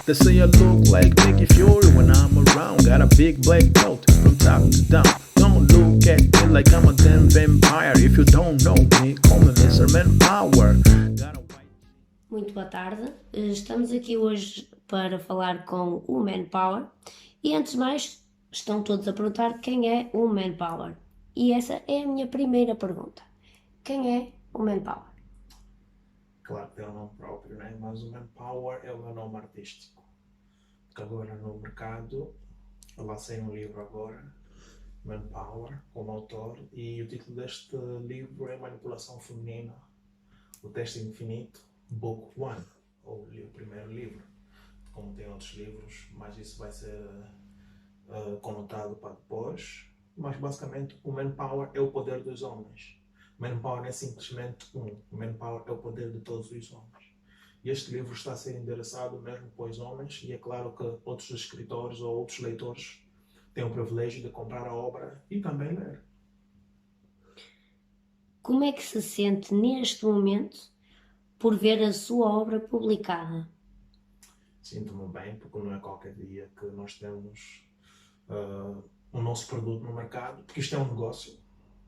They say I look like Nicky Fury when I'm around. Got a big black belt from top to down. Don't look at me like I'm a damn vampire. If you don't know me, call me Mr. Manpower. Got a white... Muito boa tarde, estamos aqui hoje para falar com o Manpower e antes de mais estão todos a perguntar quem é o Manpower e essa é a minha primeira pergunta. Quem é o Manpower? Claro que tem um nome próprio, né? Mas o Manpower é o meu nome artístico. Porque agora no mercado, eu lancei um livro agora, Manpower, como autor, e o título deste livro é Manipulação Feminina, o Teste Infinito, Book 1, ou o primeiro livro. Como tem outros livros, mas isso vai ser conotado para depois. Mas basicamente o Manpower é o poder dos homens. Manpower não é simplesmente um. O Manpower é o poder de todos os homens. E este livro está a ser endereçado mesmo para os homens e é claro que outros escritores ou outros leitores têm o privilégio de comprar a obra e também ler. Como é que se sente neste momento por ver a sua obra publicada? Sinto-me bem porque não é qualquer dia que nós temos o nosso produto no mercado, porque isto é um negócio,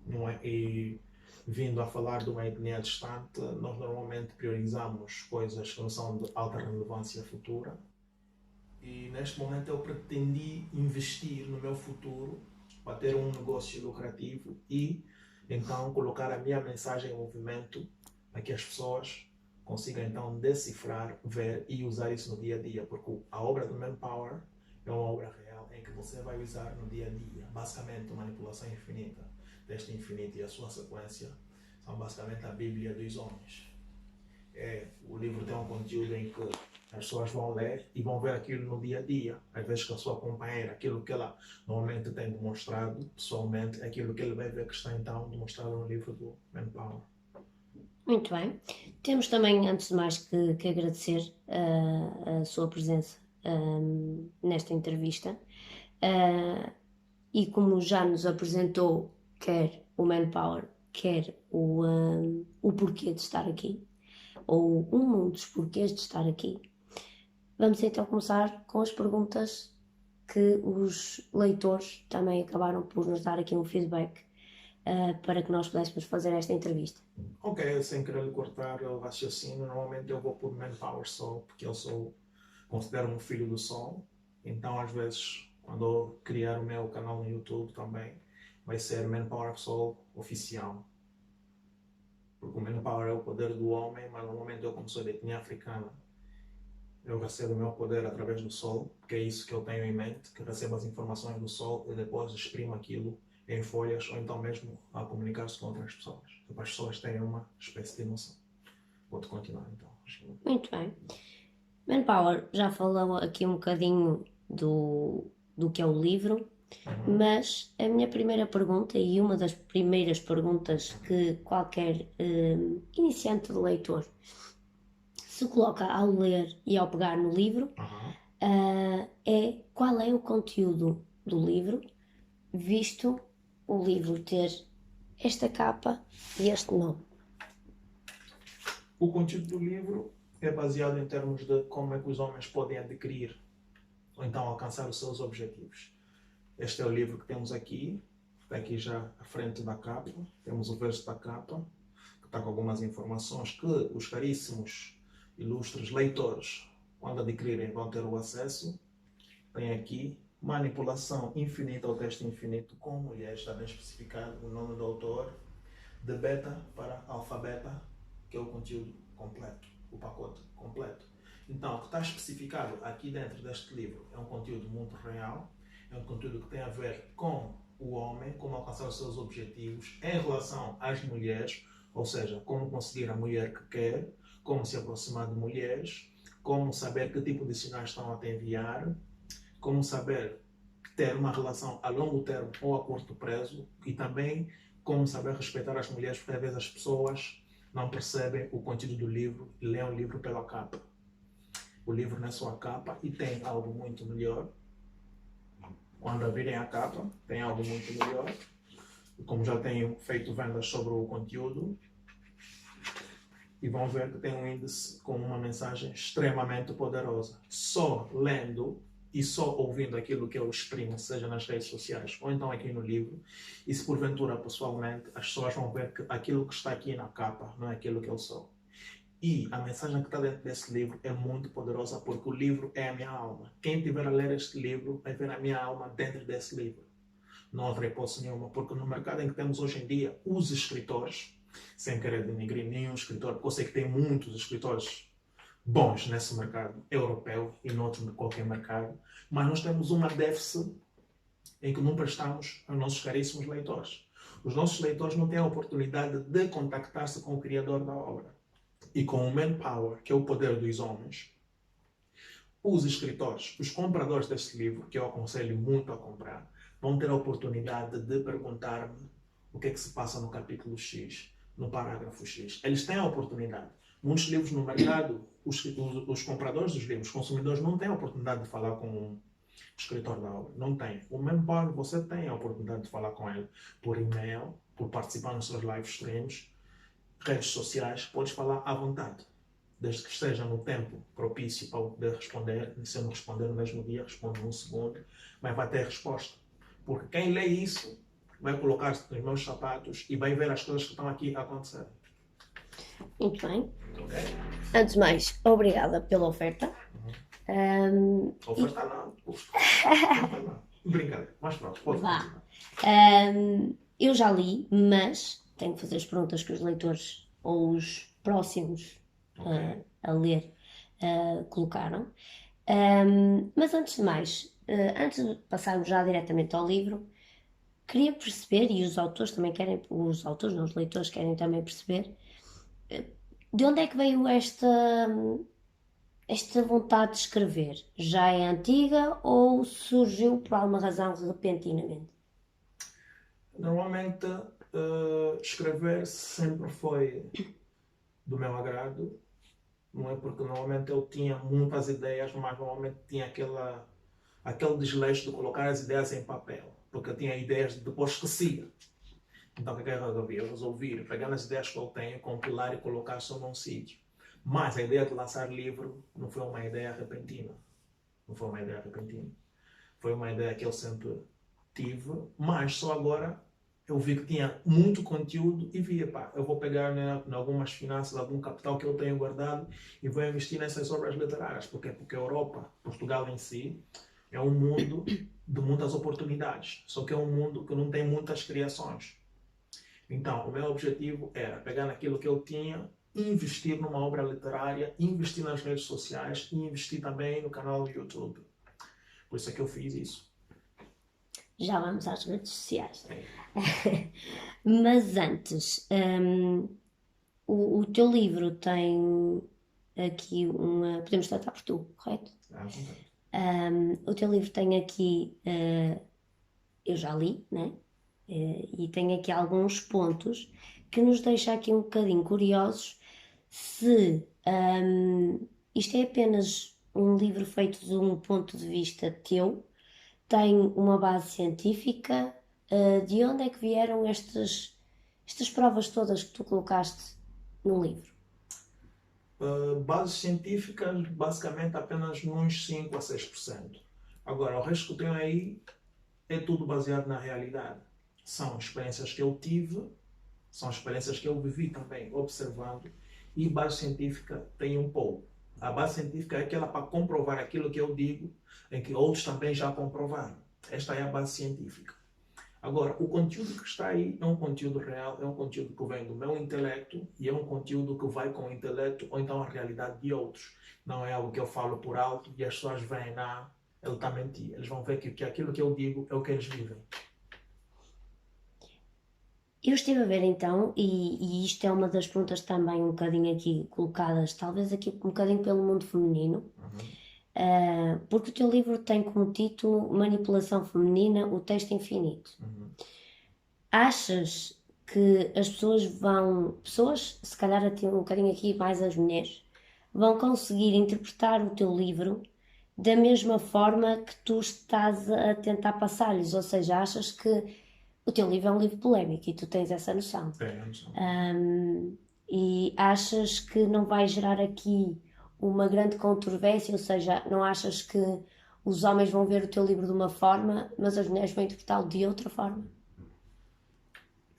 não é? E vindo a falar de uma etnia distante, nós normalmente priorizamos coisas que não são de alta relevância futura. E neste momento eu pretendi investir no meu futuro para ter um negócio lucrativo e então colocar a minha mensagem em movimento para que as pessoas consigam então decifrar, ver e usar isso no dia a dia, porque a obra do Manpower é uma obra real em que você vai usar no dia a dia. Basicamente, manipulação infinita, teste infinito e a sua sequência são basicamente a Bíblia dos homens. O livro tem um conteúdo em que as pessoas vão ler e vão ver aquilo no dia a dia. Às vezes que a sua companheira, aquilo que ela normalmente tem demonstrado pessoalmente, é aquilo que ele vai ver que está então demonstrado no livro do Manpower. Muito bem. Temos também, antes de mais, que agradecer a sua presença nesta entrevista. E como já nos apresentou quer o Manpower, quer o porquê de estar aqui, ou um dos porquês de estar aqui, vamos então começar com as perguntas que os leitores também acabaram por nos dar aqui um feedback para que nós pudéssemos fazer esta entrevista. Ok, sem querer lhe cortar o raciocínio, normalmente eu vou por Manpower Soul, porque eu considero-me um filho do Sol, então às vezes quando eu criar o meu canal no YouTube também vai ser Manpower Soul oficial. Porque o Manpower é o poder do homem, mas normalmente eu, como sou de etnia africana, eu recebo o meu poder através do Sol, que é isso que eu tenho em mente, que recebo as informações do Sol e depois exprimo aquilo em folhas ou então mesmo a comunicar-se com outras pessoas, para as pessoas terem uma espécie de noção. Pode continuar então. Muito bem. Manpower já falou aqui um bocadinho do que é o livro, mas a minha primeira pergunta e uma das primeiras perguntas que qualquer iniciante de leitor se coloca ao ler e ao pegar no livro é qual é o conteúdo do livro, visto o livro ter esta capa e este nome. O conteúdo do livro é baseado em termos de como é que os homens podem adquirir ou então alcançar os seus objetivos. Este é o livro que temos aqui, está aqui já à frente da capa, temos o verso da capa, que está com algumas informações que os caríssimos, ilustres leitores, quando adquirirem, vão ter o acesso. Tem aqui manipulação infinita ou teste infinito com mulheres, está bem especificado o nome do autor, de beta para alfa beta, que é o conteúdo completo, o pacote completo. Então, o que está especificado aqui dentro deste livro é um conteúdo muito real, é um conteúdo que tem a ver com o homem, como alcançar os seus objetivos em relação às mulheres, ou seja, como conseguir a mulher que quer, como se aproximar de mulheres, como saber que tipo de sinais estão a te enviar, como saber ter uma relação a longo termo ou a curto prazo e também como saber respeitar as mulheres, porque às vezes as pessoas não percebem o conteúdo do livro e leem o livro pela capa. O livro não é só a capa e tem algo muito melhor. Quando virem a capa, tem algo muito melhor. E como já tenho feito vendas sobre o conteúdo, e vão ver que tem um índice com uma mensagem extremamente poderosa. Só lendo e só ouvindo aquilo que eu exprimo, seja nas redes sociais ou então aqui no livro, e se porventura pessoalmente, as pessoas vão ver que aquilo que está aqui na capa não é aquilo que eu sou. E a mensagem que está dentro desse livro é muito poderosa porque o livro é a minha alma. Quem tiver a ler este livro vai ver a minha alma dentro desse livro. Não haverá hipótese nenhuma, porque no mercado em que temos hoje em dia, os escritores, sem querer denegrir nenhum escritor, porque eu sei que tem muitos escritores bons nesse mercado europeu e noutro qualquer mercado, mas nós temos uma déficit em que não prestamos aos nossos caríssimos leitores. Os nossos leitores não têm a oportunidade de contactar-se com o criador da obra. E com o manpower, que é o poder dos homens, os escritores, os compradores deste livro, que eu aconselho muito a comprar, vão ter a oportunidade de perguntar-me o que é que se passa no capítulo X, no parágrafo X. Eles têm a oportunidade. Muitos livros no mercado, os compradores dos livros, os consumidores, não têm a oportunidade de falar com o escritor da obra. Não tem. O manpower, você tem a oportunidade de falar com ele por e-mail, por participar nos seus live streams, redes sociais, podes falar à vontade. Desde que esteja no tempo propício para poder responder, e se eu não responder no mesmo dia, respondo num segundo, mas vai ter resposta. Porque quem lê isso vai colocar-se nos meus sapatos e vai ver as coisas que estão aqui a acontecer. Muito bem. Ok? Antes de mais, obrigada pela oferta. Oferta não. Oferta não. Brincadeira. Mas pronto, pode continuar. Eu já li, mas tenho que fazer as perguntas que os leitores ou os próximos a ler colocaram. Mas antes de mais, antes de passarmos já diretamente ao livro, queria perceber, e os autores também querem, os autores, não, os leitores querem também perceber, de onde é que veio esta vontade de escrever? Já é antiga ou surgiu por alguma razão repentinamente? Normalmente, escrever sempre foi do meu agrado. Não é porque normalmente eu tinha muitas ideias, mas normalmente tinha aquele desleixo de colocar as ideias em papel. Porque eu tinha ideias de depois esquecia. Então o que é que eu resolvi? Eu resolvi pegar as ideias que eu tenho, compilar e colocar só num sítio. Mas a ideia de lançar livro não foi uma ideia repentina. Não foi uma ideia repentina. Foi uma ideia que eu sempre tive, mas só agora eu vi que tinha muito conteúdo e via, eu vou pegar em algumas finanças, algum capital que eu tenho guardado e vou investir nessas obras literárias. Por quê? Porque a Europa, Portugal em si, é um mundo de muitas oportunidades. Só que é um mundo que não tem muitas criações. Então, o meu objetivo era pegar naquilo que eu tinha, investir numa obra literária, investir nas redes sociais e investir também no canal do YouTube. Por isso é que eu fiz isso. Já vamos às redes sociais. Mas antes, o teu livro tem aqui uma... Podemos tratar por tu, correto? O teu livro tem aqui... eu já li, né? E tem aqui alguns pontos que nos deixa aqui um bocadinho curiosos se isto é apenas um livro feito de um ponto de vista teu, tem uma base científica, de onde é que vieram estas provas todas que tu colocaste no livro? Bases científicas, basicamente apenas uns 5 a 6%. Agora, o resto que eu tenho aí é tudo baseado na realidade. São experiências que eu tive, são experiências que eu vivi também, observando, e base científica tem um pouco. A base científica é aquela para comprovar aquilo que eu digo, em que outros também já comprovaram. Esta é a base científica. Agora, o conteúdo que está aí é um conteúdo real, é um conteúdo que vem do meu intelecto e é um conteúdo que vai com o intelecto ou então a realidade de outros. Não é algo que eu falo por alto e as pessoas veem, ele está a mentir. Eles vão ver que aquilo que eu digo é o que eles vivem. Eu estive a ver então, e isto é uma das perguntas também um bocadinho aqui colocadas, talvez aqui um bocadinho pelo mundo feminino, porque o teu livro tem como título Manipulação Feminina, o Texto Infinito. Achas que as pessoas, se calhar até um bocadinho aqui mais as mulheres, vão conseguir interpretar o teu livro da mesma forma que tu estás a tentar passar-lhes? Ou seja, achas que o teu livro é um livro polémico e tu tens essa noção? Tem a noção. E achas que não vai gerar aqui uma grande controvérsia? Ou seja, não achas que os homens vão ver o teu livro de uma forma, mas as mulheres vão interpretá-lo de outra forma?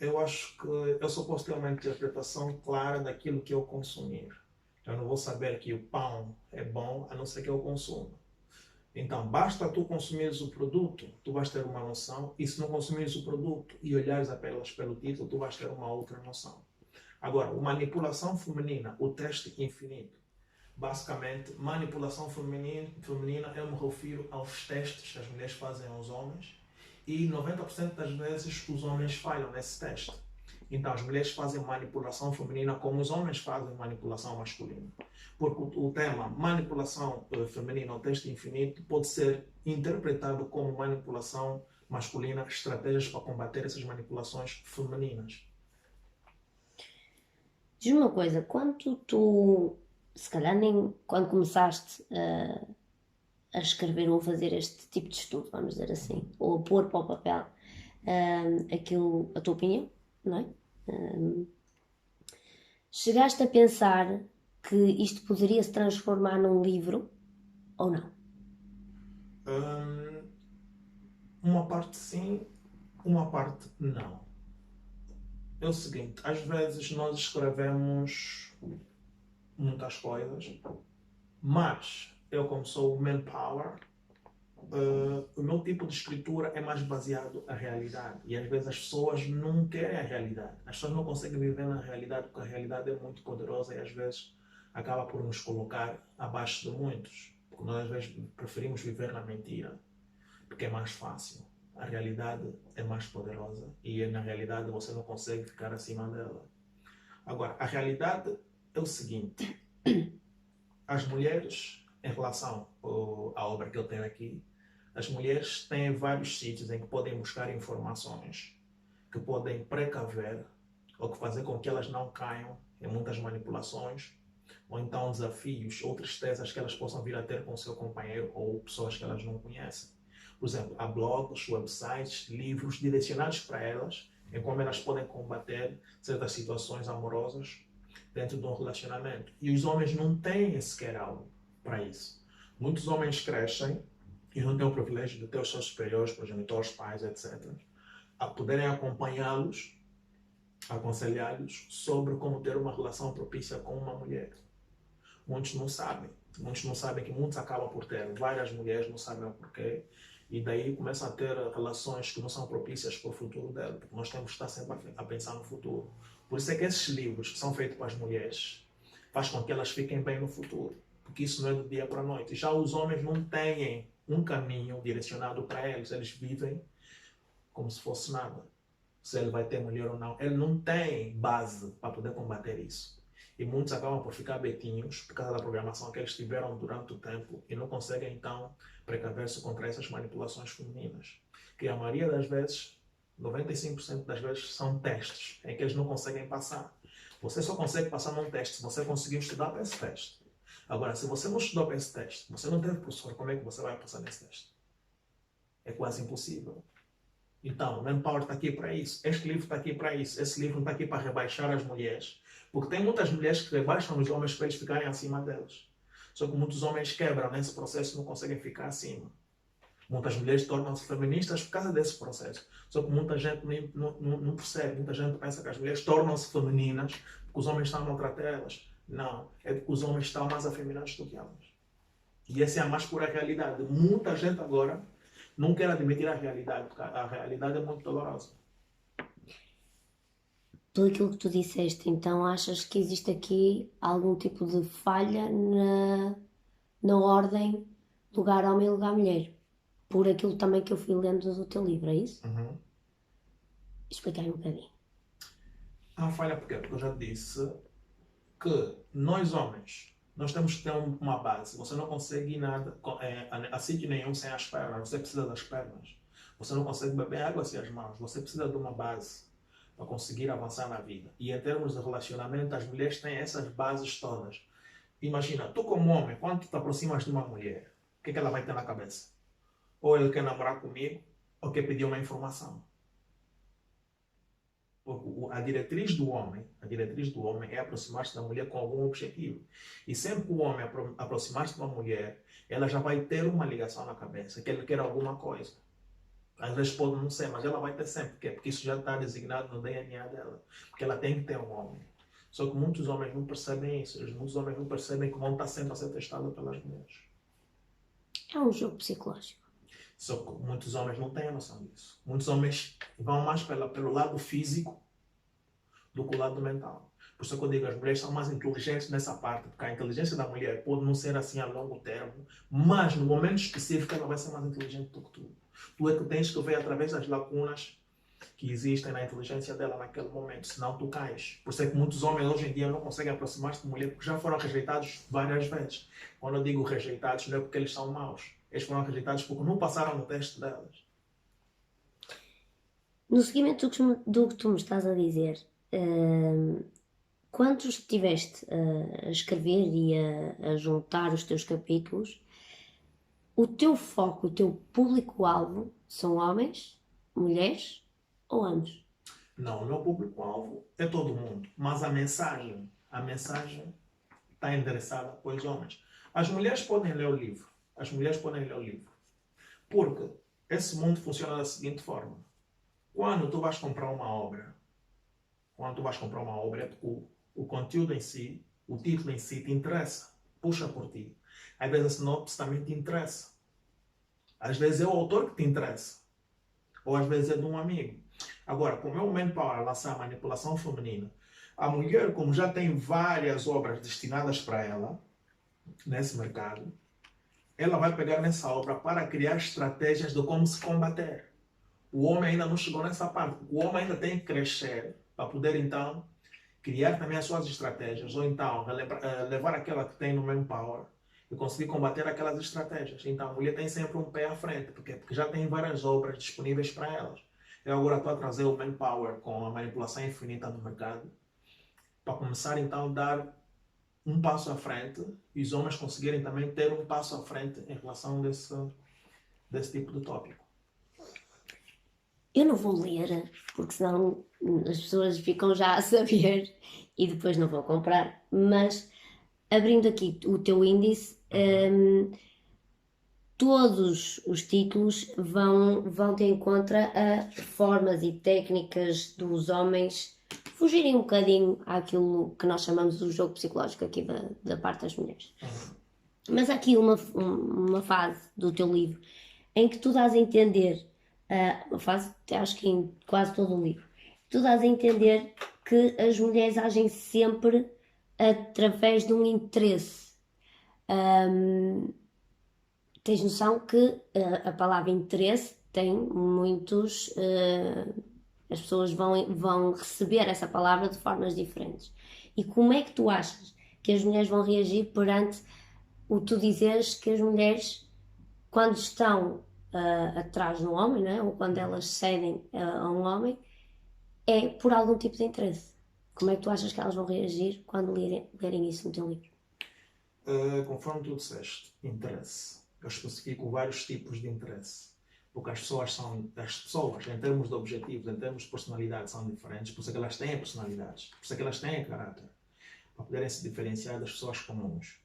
Eu acho que eu só posso ter uma interpretação clara daquilo que eu consumir. Eu não vou saber que o pão é bom a não ser que eu consuma. Então, basta tu consumires o produto, tu vais ter uma noção, e se não consumires o produto e olhares apenas pelo título, tu vais ter uma outra noção. Agora, manipulação feminina, o teste infinito. Basicamente, manipulação feminina, eu me refiro aos testes que as mulheres fazem aos homens e 90% das vezes os homens falham nesse teste. Então, as mulheres fazem manipulação feminina como os homens fazem manipulação masculina. Porque o tema manipulação feminina, o teste infinito, pode ser interpretado como manipulação masculina, estratégias para combater essas manipulações femininas. Diz-me uma coisa, quando tu, se calhar nem quando começaste a escrever ou a fazer este tipo de estudo, vamos dizer assim, ou a pôr para o papel aquilo, a tua opinião, não é? Chegaste a pensar que isto poderia se transformar num livro ou não? Uma parte sim, uma parte não. É o seguinte, às vezes nós escrevemos muitas coisas, mas eu como sou o manpower, o meu tipo de escritura é mais baseado na realidade. E às vezes as pessoas não querem a realidade. As pessoas não conseguem viver na realidade porque a realidade é muito poderosa e às vezes acaba por nos colocar abaixo de muitos. Porque nós às vezes preferimos viver na mentira porque é mais fácil. A realidade é mais poderosa e na realidade você não consegue ficar acima dela. Agora, a realidade é o seguinte. As mulheres, em relação à obra que eu tenho aqui, as mulheres têm vários sítios em que podem buscar informações, que podem precaver ou que fazer com que elas não caiam em muitas manipulações, ou então desafios ou tristezas que elas possam vir a ter com o seu companheiro ou pessoas que elas não conhecem. Por exemplo, há blogs, websites, livros direcionados para elas, em como elas podem combater certas situações amorosas dentro de um relacionamento. E os homens não têm sequer algo para isso. Muitos homens crescem e não têm o privilégio de ter os seus superiores, progenitores, pais, etc., a poderem acompanhá-los, aconselhá-los sobre como ter uma relação propícia com uma mulher. Muitos não sabem. Muitos não sabem que muitos acabam por ter. Várias mulheres não sabem o porquê. E daí começam a ter relações que não são propícias para o futuro dela. Porque nós temos que estar sempre a pensar no futuro. Por isso é que esses livros que são feitos para as mulheres faz com que elas fiquem bem no futuro. Porque isso não é do dia para a noite. Já os homens não têm um caminho direcionado para eles. Eles vivem como se fosse nada. Se ele vai ter mulher ou não. Ele não tem base para poder combater isso. E muitos acabam por ficar betinhos por causa da programação que eles tiveram durante o tempo e não conseguem então precaver-se contra essas manipulações femininas. Que a maioria das vezes, 95% das vezes, são testes em que eles não conseguem passar. Você só consegue passar num teste se você conseguir estudar para esse teste. Agora, se você não estudou para esse teste, você não teve professor, como é que você vai passar nesse teste? É quase impossível. Então, o Manpower está aqui para isso. Este livro está aqui para isso. Esse livro não está aqui para rebaixar as mulheres. Porque tem muitas mulheres que rebaixam os homens para eles ficarem acima delas. Só que muitos homens quebram nesse processo e não conseguem ficar acima. Muitas mulheres tornam-se feministas por causa desse processo. Só que muita gente não percebe. Muita gente pensa que as mulheres tornam-se femininas porque os homens estão a maltratar elas. Não. É porque os homens estão mais afeminados do que elas. E essa é a mais pura realidade. Muita gente agora não quer admitir a realidade, porque a realidade é muito dolorosa. Tudo aquilo que tu disseste, então achas que existe aqui algum tipo de falha na ordem lugar homem e lugar mulher? Por aquilo também que eu fui lendo do teu livro, é isso? Uhum. Explica-me um bocadinho. Há falha porque eu já disse que nós homens, nós temos que ter uma base. Você não consegue ir nada a sítio nenhum sem as pernas. Você precisa das pernas. Você não consegue beber água sem as mãos. Você precisa de uma base para conseguir avançar na vida. E em termos de relacionamento, as mulheres têm essas bases todas. Imagina, tu como homem, quando tu te aproximas de uma mulher, o que ela vai ter na cabeça? Ou ele quer namorar comigo, ou quer pedir uma informação. A diretriz do homem é aproximar-se da mulher com algum objetivo. E sempre que o homem aproximar-se de uma mulher, ela já vai ter uma ligação na cabeça, que ele quer alguma coisa. Às vezes pode não ser, mas ela vai ter sempre. Porque isso já está designado no DNA dela. Porque ela tem que ter um homem. Só que muitos homens não percebem isso. Muitos homens não percebem que vão estar sempre a ser testados pelas mulheres. É um jogo psicológico. Só que muitos homens não têm a noção disso. Muitos homens vão mais pelo lado físico do que o lado mental. Por isso que eu digo, as mulheres são mais inteligentes nessa parte, porque a inteligência da mulher pode não ser assim a longo termo, mas no momento específico ela vai ser mais inteligente do que tu. Tu é que tens que ver através das lacunas que existem na inteligência dela naquele momento, senão tu cais. Por isso é que muitos homens hoje em dia não conseguem aproximar-se de mulher porque já foram rejeitados várias vezes. Quando eu digo rejeitados, não é porque eles são maus. Eles foram rejeitados porque não passaram no teste delas. No seguimento do que tu me estás a dizer, quando estiveste a escrever e a juntar os teus capítulos, o teu foco, o teu público-alvo são homens, mulheres ou ambos? Não, o meu público-alvo é todo mundo, mas a mensagem está endereçada para os homens. As mulheres podem ler o livro, porque esse mundo funciona da seguinte forma. Quando tu vais comprar uma obra, é porque o conteúdo em si, o título em si te interessa, puxa por ti. Às vezes a sinopse também te interessa. Às vezes é o autor que te interessa. Ou às vezes é de um amigo. Agora, como é o Manpower lançar a manipulação feminina, a mulher, como já tem várias obras destinadas para ela, nesse mercado, ela vai pegar nessa obra para criar estratégias de como se combater. O homem ainda não chegou nessa parte. O homem ainda tem que crescer para poder, então, criar também as suas estratégias. Ou, então, levar aquela que tem no Manpower e conseguir combater aquelas estratégias. Então, a mulher tem sempre um pé à frente. Porque já tem várias obras disponíveis para elas. Eu agora estou a trazer o Manpower com a manipulação infinita no mercado para começar, então, a dar um passo à frente e os homens conseguirem também ter um passo à frente em relação desse tipo de tópico. Eu não vou ler, porque senão as pessoas ficam já a saber e depois não vão comprar. Mas, abrindo aqui o teu índice, todos os títulos vão ter em conta a formas e técnicas dos homens fugirem um bocadinho àquilo que nós chamamos do jogo psicológico aqui da parte das mulheres. Mas há aqui uma fase do teu livro em que tu dás a entender, uma fase, acho que em quase todo o livro, tu dás a entender que as mulheres agem sempre através de um interesse. Tens noção que a palavra interesse tem muitos... as pessoas vão receber essa palavra de formas diferentes. E como é que tu achas que as mulheres vão reagir perante o tu dizeres que as mulheres, quando estão atrás de um homem, não é? Ou quando elas cedem a um homem, é por algum tipo de interesse? Como é que tu achas que elas vão reagir quando lerem isso no teu livro? Conforme tu disseste, interesse. Eu especifico vários tipos de interesse. Porque as pessoas, em termos de objetivos, em termos de personalidade, são diferentes. Por isso é que elas têm personalidades. Por isso é que elas têm caráter. Para poderem se diferenciar das pessoas comuns.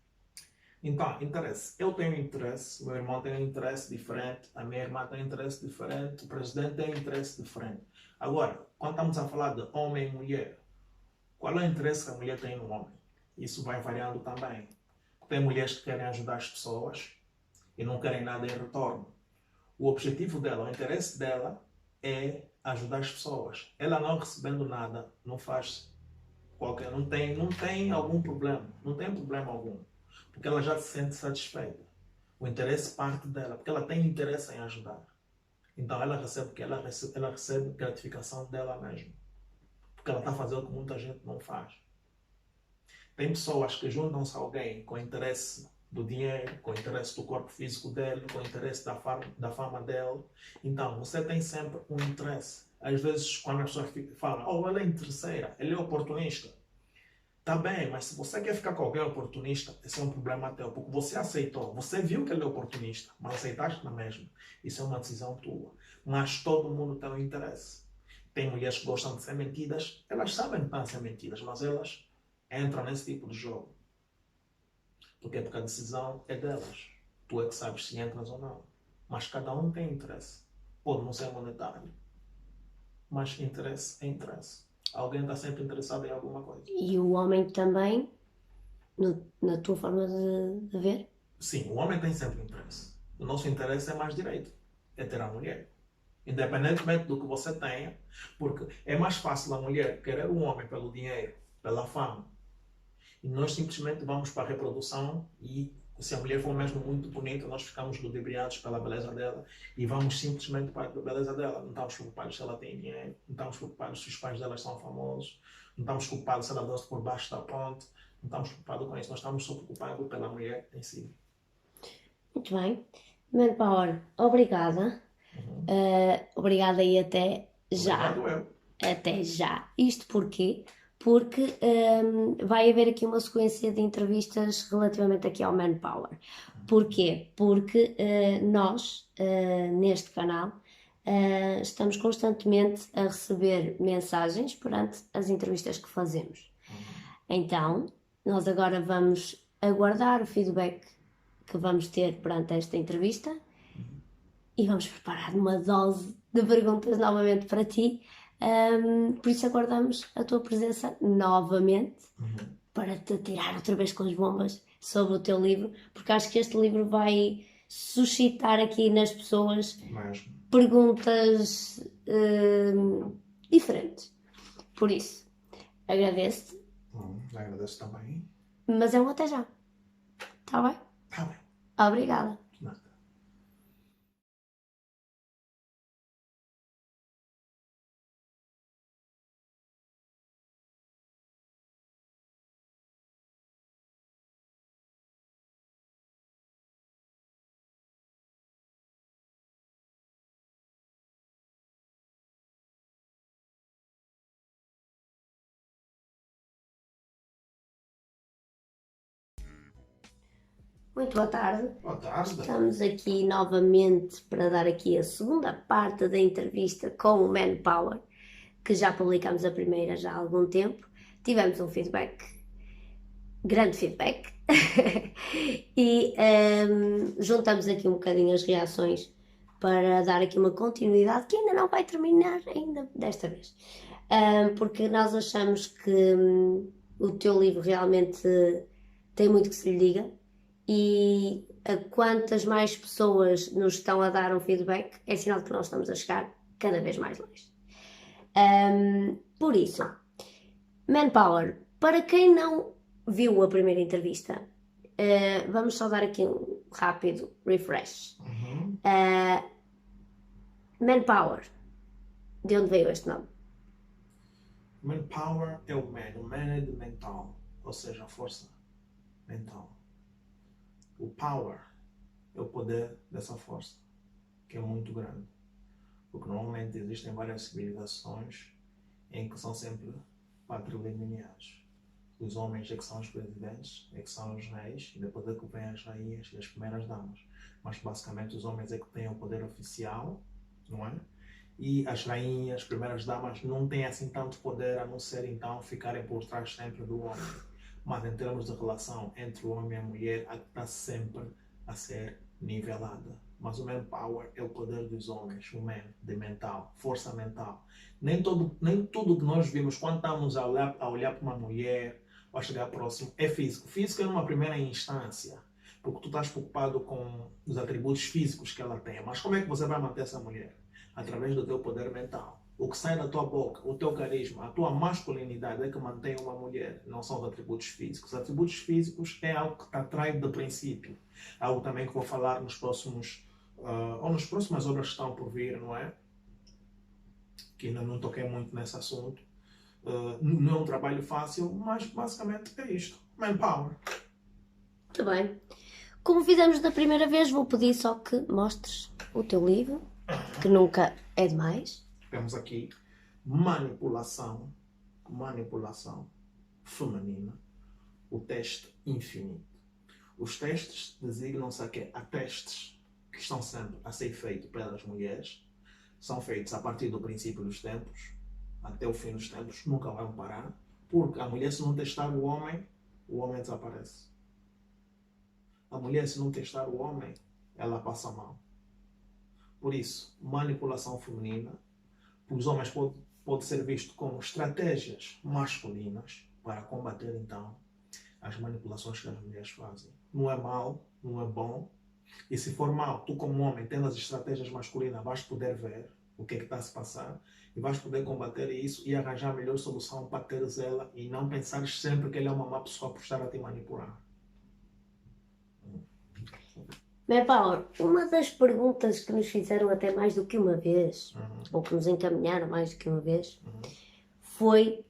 Então, interesse. Eu tenho interesse, o meu irmão tem um interesse diferente, a minha irmã tem um interesse diferente, o presidente tem um interesse diferente. Agora, quando estamos a falar de homem e mulher, qual é o interesse que a mulher tem no homem? Isso vai variando também. Tem mulheres que querem ajudar as pessoas e não querem nada em retorno. O objetivo dela, o interesse dela é ajudar as pessoas. Ela não recebendo nada, não faz qualquer, não tem algum problema, não tem problema algum, porque ela já se sente satisfeita. O interesse parte dela, porque ela tem interesse em ajudar. Então ela recebe gratificação dela mesma, porque ela está fazendo o que muita gente não faz. Tem pessoas que juntam-se a alguém com interesse do dinheiro, com o interesse do corpo físico dele, com o interesse da fama dele. Então, você tem sempre um interesse. Às vezes, quando as pessoas falam, ele é interesseira, ele é oportunista. Tá bem, mas se você quer ficar com alguém oportunista, esse é um problema teu, porque você aceitou, você viu que ele é oportunista, mas aceitaste na mesma. Isso é uma decisão tua. Mas todo mundo tem um interesse. Tem mulheres que gostam de ser mentidas, elas sabem que estão a ser mentidas, mas elas entram nesse tipo de jogo. Porque a decisão é delas. Tu é que sabes se entras ou não. Mas cada um tem interesse. Pode não ser monetário, mas interesse é interesse. Alguém está sempre interessado em alguma coisa. E o homem também, na tua forma de ver? Sim, o homem tem sempre interesse. O nosso interesse é mais direito. É ter a mulher. Independentemente do que você tenha, porque é mais fácil a mulher querer um homem pelo dinheiro, pela fama, e nós simplesmente vamos para a reprodução e se a mulher for mesmo muito bonita, nós ficamos ludibriados pela beleza dela e vamos simplesmente para a beleza dela. Não estamos preocupados se ela tem dinheiro, não estamos preocupados se os pais dela são famosos, não estamos preocupados se ela dança por baixo da ponte, não estamos preocupados com isso, nós estamos só preocupados pela mulher em si. Muito bem. Manpower, obrigada. Obrigada e até já. Obrigado eu. Até já. Isto porquê? Porque vai haver aqui uma sequência de entrevistas relativamente aqui ao Manpower. Porquê? Porque nós, neste canal, estamos constantemente a receber mensagens perante as entrevistas que fazemos. Então, nós agora vamos aguardar o feedback que vamos ter perante esta entrevista e vamos preparar uma dose de perguntas novamente para ti. Por isso aguardamos a tua presença novamente para te tirar outra vez com as bombas sobre o teu livro, porque acho que este livro vai suscitar aqui nas pessoas perguntas diferentes. Por isso, agradeço-te. Agradeço também. Mas é um até já. Está bem? Está bem. Obrigada. Nada. Muito boa tarde. Boa tarde. Estamos aqui novamente para dar aqui a segunda parte da entrevista com o Manpower, que já publicamos a primeira já há algum tempo. Tivemos um feedback, grande feedback, e juntamos aqui um bocadinho as reações para dar aqui uma continuidade que ainda não vai terminar ainda desta vez. Porque nós achamos que o teu livro realmente tem muito que se lhe diga. E a quantas mais pessoas nos estão a dar um feedback, é sinal de que nós estamos a chegar cada vez mais longe. Por isso, Manpower, para quem não viu a primeira entrevista, vamos só dar aqui um rápido refresh. Manpower, de onde veio este nome? Manpower é o man é de mental, ou seja, a força mental. O power é o poder dessa força, que é muito grande. Porque normalmente existem várias civilizações em que são sempre patrilineares. Os homens é que são os presidentes, é que são os reis, e depois é que vêm as rainhas e as primeiras damas. Mas basicamente os homens é que têm o poder oficial, não é? E as rainhas, as primeiras damas não têm assim tanto poder, a não ser então ficarem por trás sempre do homem. Mas em termos de relação entre o homem e a mulher, está sempre a ser nivelada. Mas o manpower é o poder dos homens, o man, de mental, força mental. Nem tudo que nós vimos quando estamos a olhar para uma mulher ou a chegar próximo é físico. Físico é numa primeira instância, porque tu estás preocupado com os atributos físicos que ela tem. Mas como é que você vai manter essa mulher? Através do teu poder mental. O que sai da tua boca, o teu carisma, a tua masculinidade é que mantém uma mulher, não são os atributos físicos. Os atributos físicos é algo que te atrai de princípio. Algo também que vou falar nos próximos, ou nas próximas obras que estão por vir, não é? Que ainda não toquei muito nesse assunto. Não é um trabalho fácil, mas basicamente é isto. Manpower. Muito bem. Como fizemos da primeira vez, vou pedir só que mostres o teu livro, que nunca é demais. Temos aqui manipulação feminina, o teste infinito. Os testes designam-se a testes que estão sempre a ser feitos pelas mulheres, são feitos a partir do princípio dos tempos, até o fim dos tempos, nunca vão parar, porque a mulher, se não testar o homem desaparece. A mulher, se não testar o homem, ela passa mal. Por isso, manipulação feminina, os homens pode ser visto como estratégias masculinas para combater, então, as manipulações que as mulheres fazem. Não é mal, não é bom. E se for mal, tu como homem, tendo as estratégias masculinas, vais poder ver o que está a se passar e vais poder combater isso e arranjar a melhor solução para teres ela e não pensares sempre que ele é uma má pessoa por estar a te manipular. Manpower, uma das perguntas que nos fizeram até mais do que uma vez, ou que nos encaminharam mais do que uma vez, foi: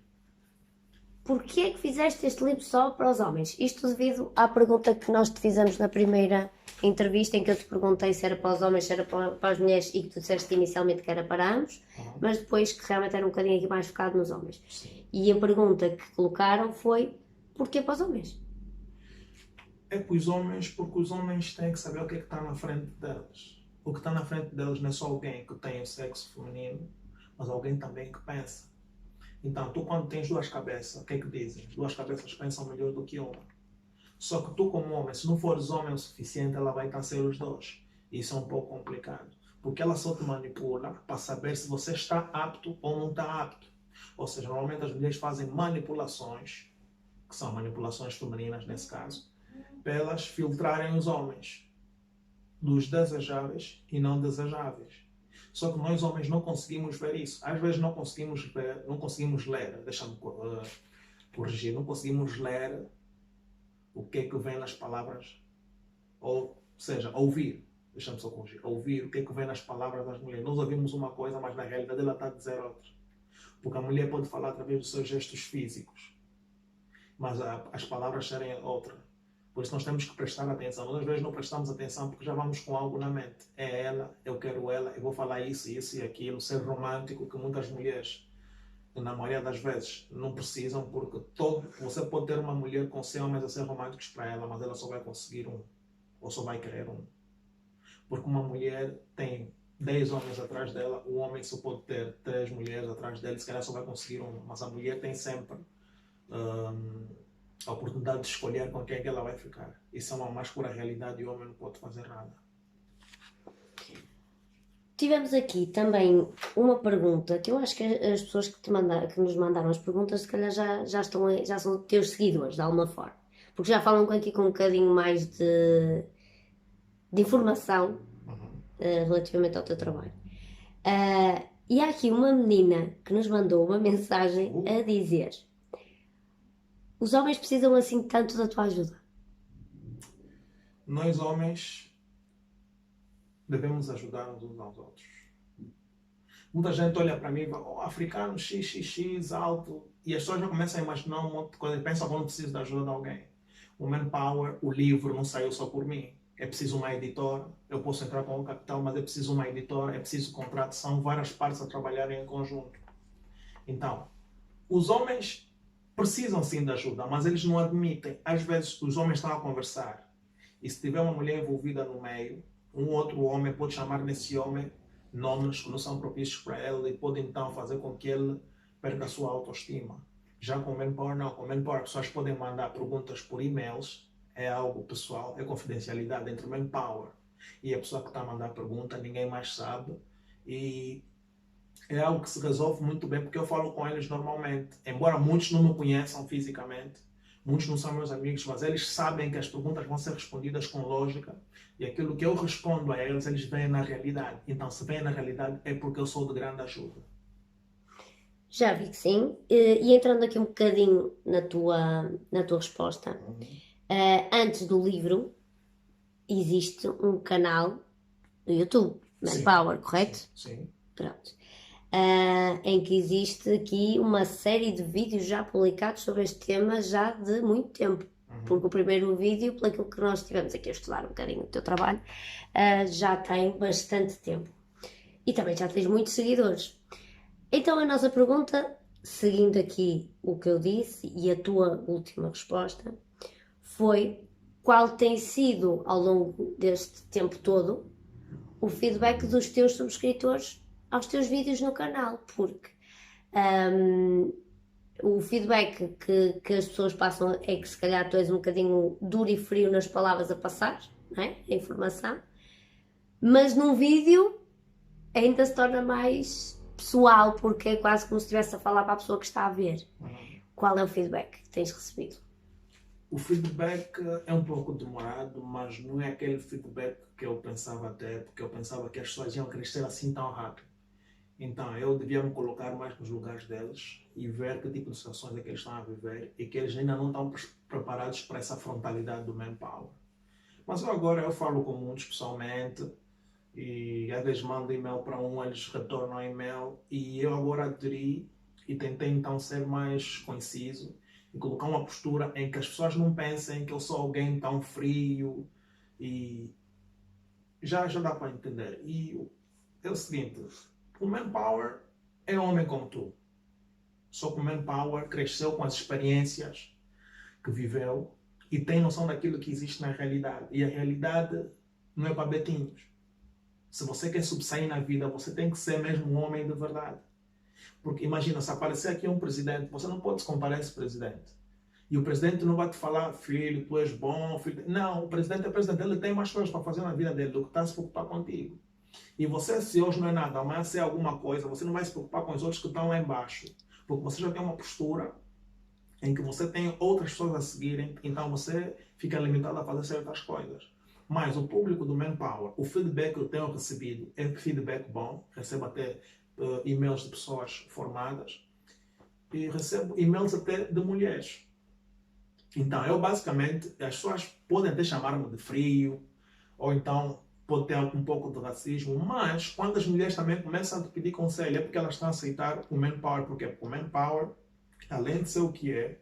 porquê é que fizeste este livro só para os homens? Isto devido à pergunta que nós te fizemos na primeira entrevista, em que eu te perguntei se era para os homens, se era para as mulheres, e que tu disseste inicialmente que era para ambos, mas depois que realmente era um bocadinho aqui mais focado nos homens. E a pergunta que colocaram foi: porquê para os homens? É para os homens, porque os homens têm que saber o que é que está na frente deles. O que está na frente deles não é só alguém que tem o sexo feminino, mas alguém também que pensa. Então, tu quando tens duas cabeças, o que é que dizem? Duas cabeças pensam melhor do que uma. Só que tu como homem, se não fores homem o suficiente, ela vai estar a ser os dois. Isso é um pouco complicado. Porque ela só te manipula para saber se você está apto ou não está apto. Ou seja, normalmente as mulheres fazem manipulações, que são manipulações femininas nesse caso, para elas filtrarem os homens dos desejáveis e não desejáveis. Só que nós homens não conseguimos ver isso. Às vezes não conseguimos ver, não conseguimos ler, deixa-me corrigir, não conseguimos ler o que é que vem nas palavras, ou seja, ouvir, deixa-me só corrigir, ouvir o que é que vem nas palavras das mulheres. Nós ouvimos uma coisa, mas na realidade ela está a dizer outra. Porque a mulher pode falar através dos seus gestos físicos, mas as palavras serem outra. Por isso nós temos que prestar atenção. Nós às vezes não prestamos atenção porque já vamos com algo na mente. É ela, eu quero ela, eu vou falar isso, isso e aquilo. Ser romântico, que muitas mulheres, na maioria das vezes, não precisam, porque você pode ter uma mulher com 100 homens a ser românticos para ela, mas ela só vai conseguir um, ou só vai querer um. Porque uma mulher tem 10 homens atrás dela, o homem só pode ter 3 mulheres atrás dela, se calhar só vai conseguir um. Mas a mulher tem sempre a oportunidade de escolher com quem é que ela vai ficar. Isso é uma mais pura realidade e o homem não pode fazer nada. Tivemos aqui também uma pergunta que eu acho que as pessoas que nos mandaram as perguntas se calhar já são teus seguidores de alguma forma, porque já falam aqui com um bocadinho mais de informação relativamente ao teu trabalho. E há aqui uma menina que nos mandou uma mensagem a dizer: os homens precisam assim tanto da tua ajuda? Nós homens devemos ajudar-nos uns aos outros. Muita gente olha para mim e fala: oh, africano XXX, alto, e as pessoas já começam a imaginar um monte de coisa e pensam que eu não preciso da ajuda de alguém. O Manpower, o livro não saiu só por mim. É preciso uma editora, eu posso entrar com o capital, mas é preciso uma editora, é preciso contrato, são várias partes a trabalharem em conjunto. Então, os homens precisam sim de ajuda, mas eles não admitem. Às vezes os homens estão a conversar e se tiver uma mulher envolvida no meio, um outro homem pode chamar nesse homem nomes que não são propícios para ele e pode então fazer com que ele perca a sua autoestima. Já com o Manpower não. Com o Manpower as pessoas podem mandar perguntas por e-mails, é algo pessoal, é confidencialidade entre o Manpower e a pessoa que está a mandar a pergunta, ninguém mais sabe, e é algo que se resolve muito bem, porque eu falo com eles normalmente. Embora muitos não me conheçam fisicamente, muitos não são meus amigos, mas eles sabem que as perguntas vão ser respondidas com lógica e aquilo que eu respondo a eles, eles veem na realidade. Então, se veem na realidade, é porque eu sou de grande ajuda. Já vi que sim. E entrando aqui um bocadinho na tua resposta, antes do livro, existe um canal no YouTube, Manpower, correto? Sim. Pronto. Em que existe aqui uma série de vídeos já publicados sobre este tema já de muito tempo. Porque o primeiro vídeo, pelo aquilo que nós estivemos aqui a estudar um bocadinho do teu trabalho, já tem bastante tempo. E também já tens muitos seguidores. Então a nossa pergunta, seguindo aqui o que eu disse e a tua última resposta, foi: qual tem sido, ao longo deste tempo todo, o feedback dos teus subscritores aos teus vídeos no canal? Porque O feedback que as pessoas passam é que se calhar tu és um bocadinho duro e frio nas palavras a passar, não é? A informação. Mas num vídeo ainda se torna mais pessoal, porque é quase como se estivesse a falar para a pessoa que está a ver. Qual é o feedback que tens recebido? O feedback é um pouco demorado, mas não é aquele feedback que eu pensava até, porque eu pensava que as pessoas iam crescer assim tão rápido. Então, eu devia me colocar mais nos lugares deles e ver que tipo de situações é que eles estão a viver e que eles ainda não estão preparados para essa frontalidade do manpower. Mas eu falo com muitos pessoalmente e às vezes mando e-mail para eles retornam o e-mail e eu agora aderi e tentei então ser mais conciso e colocar uma postura em que as pessoas não pensem que eu sou alguém tão frio e já dá para entender. E é o seguinte, o manpower é um homem como tu. Só que o manpower cresceu com as experiências que viveu e tem noção daquilo que existe na realidade. E a realidade não é para betinhos. Se você quer subsair na vida, você tem que ser mesmo um homem de verdade. Porque imagina, se aparecer aqui um presidente, você não pode se comparar a esse presidente. E o presidente não vai te falar, filho, tu és bom, filho. Não, o presidente é presidente, ele tem mais coisas para fazer na vida dele do que está a se preocupar contigo. E você, se hoje não é nada, amanhã se é alguma coisa, você não vai se preocupar com os outros que estão lá embaixo. Porque você já tem uma postura em que você tem outras pessoas a seguirem, então você fica limitado a fazer certas coisas. Mas o público do Manpower, o feedback que eu tenho recebido é feedback bom. Recebo até e-mails de pessoas formadas e recebo e-mails até de mulheres. Então, eu basicamente, as pessoas podem até chamar-me de frio, ou então pode ter um pouco de racismo, mas quando as mulheres também começam a te pedir conselho, é porque elas estão a aceitar o Manpower. Porque o Manpower, além de ser o que é,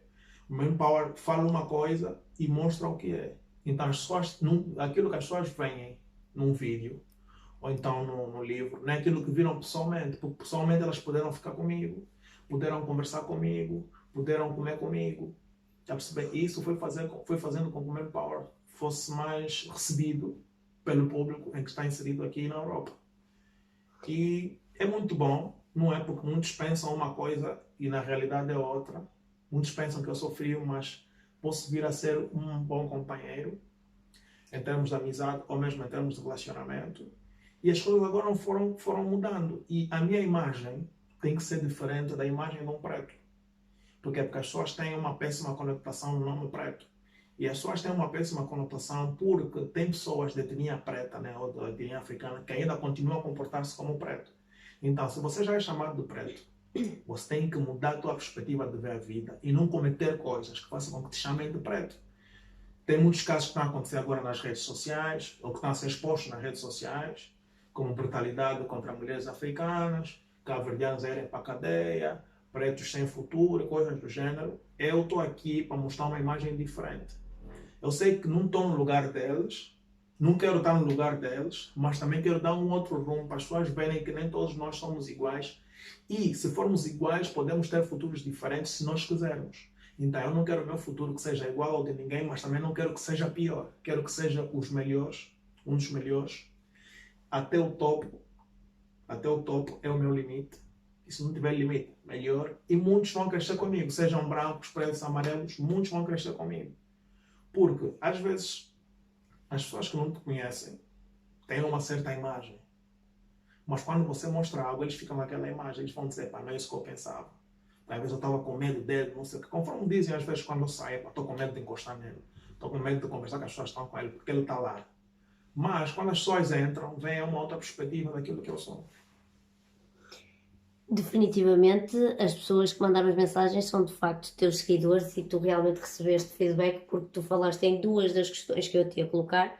o Manpower fala uma coisa e mostra o que é. Então, as pessoas, aquilo que as pessoas veem num vídeo, ou então no livro, não é aquilo que viram pessoalmente, porque pessoalmente elas puderam ficar comigo, puderam conversar comigo, puderam comer comigo. Já perceber? Isso foi fazendo com que o Manpower fosse mais recebido pelo público em que está inserido aqui na Europa. E é muito bom, não é? Porque muitos pensam uma coisa e na realidade é outra. Muitos pensam que eu sou frio, mas posso vir a ser um bom companheiro em termos de amizade ou mesmo em termos de relacionamento. E as coisas agora foram mudando. E a minha imagem tem que ser diferente da imagem de um preto. Porque as pessoas têm uma péssima conotação no nome preto. E as pessoas têm uma péssima conotação porque tem pessoas de etnia preta, né, ou de etnia africana, que ainda continuam a comportar-se como preto. Então, se você já é chamado de preto, você tem que mudar a tua perspectiva de ver a vida e não cometer coisas que façam com que te chamem de preto. Tem muitos casos que estão a acontecer agora nas redes sociais, ou que estão a ser expostos nas redes sociais, como brutalidade contra mulheres africanas, cabo-verdianos a irem para a cadeia, pretos sem futuro, coisas do gênero. Eu estou aqui para mostrar uma imagem diferente. Eu sei que não estou no lugar deles, não quero estar no lugar deles, mas também quero dar um outro rumo para as pessoas verem que nem todos nós somos iguais. E se formos iguais, podemos ter futuros diferentes se nós quisermos. Então eu não quero o meu futuro que seja igual ao de ninguém, mas também não quero que seja pior. Quero que seja os melhores, um dos melhores. Até o topo é o meu limite. E se não tiver limite, melhor. E muitos vão crescer comigo, sejam brancos, pretos, amarelos, muitos vão crescer comigo. Porque, às vezes, as pessoas que não te conhecem têm uma certa imagem. Mas quando você mostra algo, eles ficam naquela imagem. Eles vão dizer, pá, não é isso que eu pensava. Às vezes eu estava com medo dele, não sei o que. Conforme dizem, às vezes, quando eu saio, estou com medo de encostar nele. Estou com medo de conversar com as pessoas que estão com ele, porque ele está lá. Mas, quando as pessoas entram, vem uma outra perspectiva daquilo que eu sou. Definitivamente, as pessoas que mandaram as mensagens são de facto teus seguidores e tu realmente recebeste feedback, porque tu falaste em duas das questões que eu te ia colocar.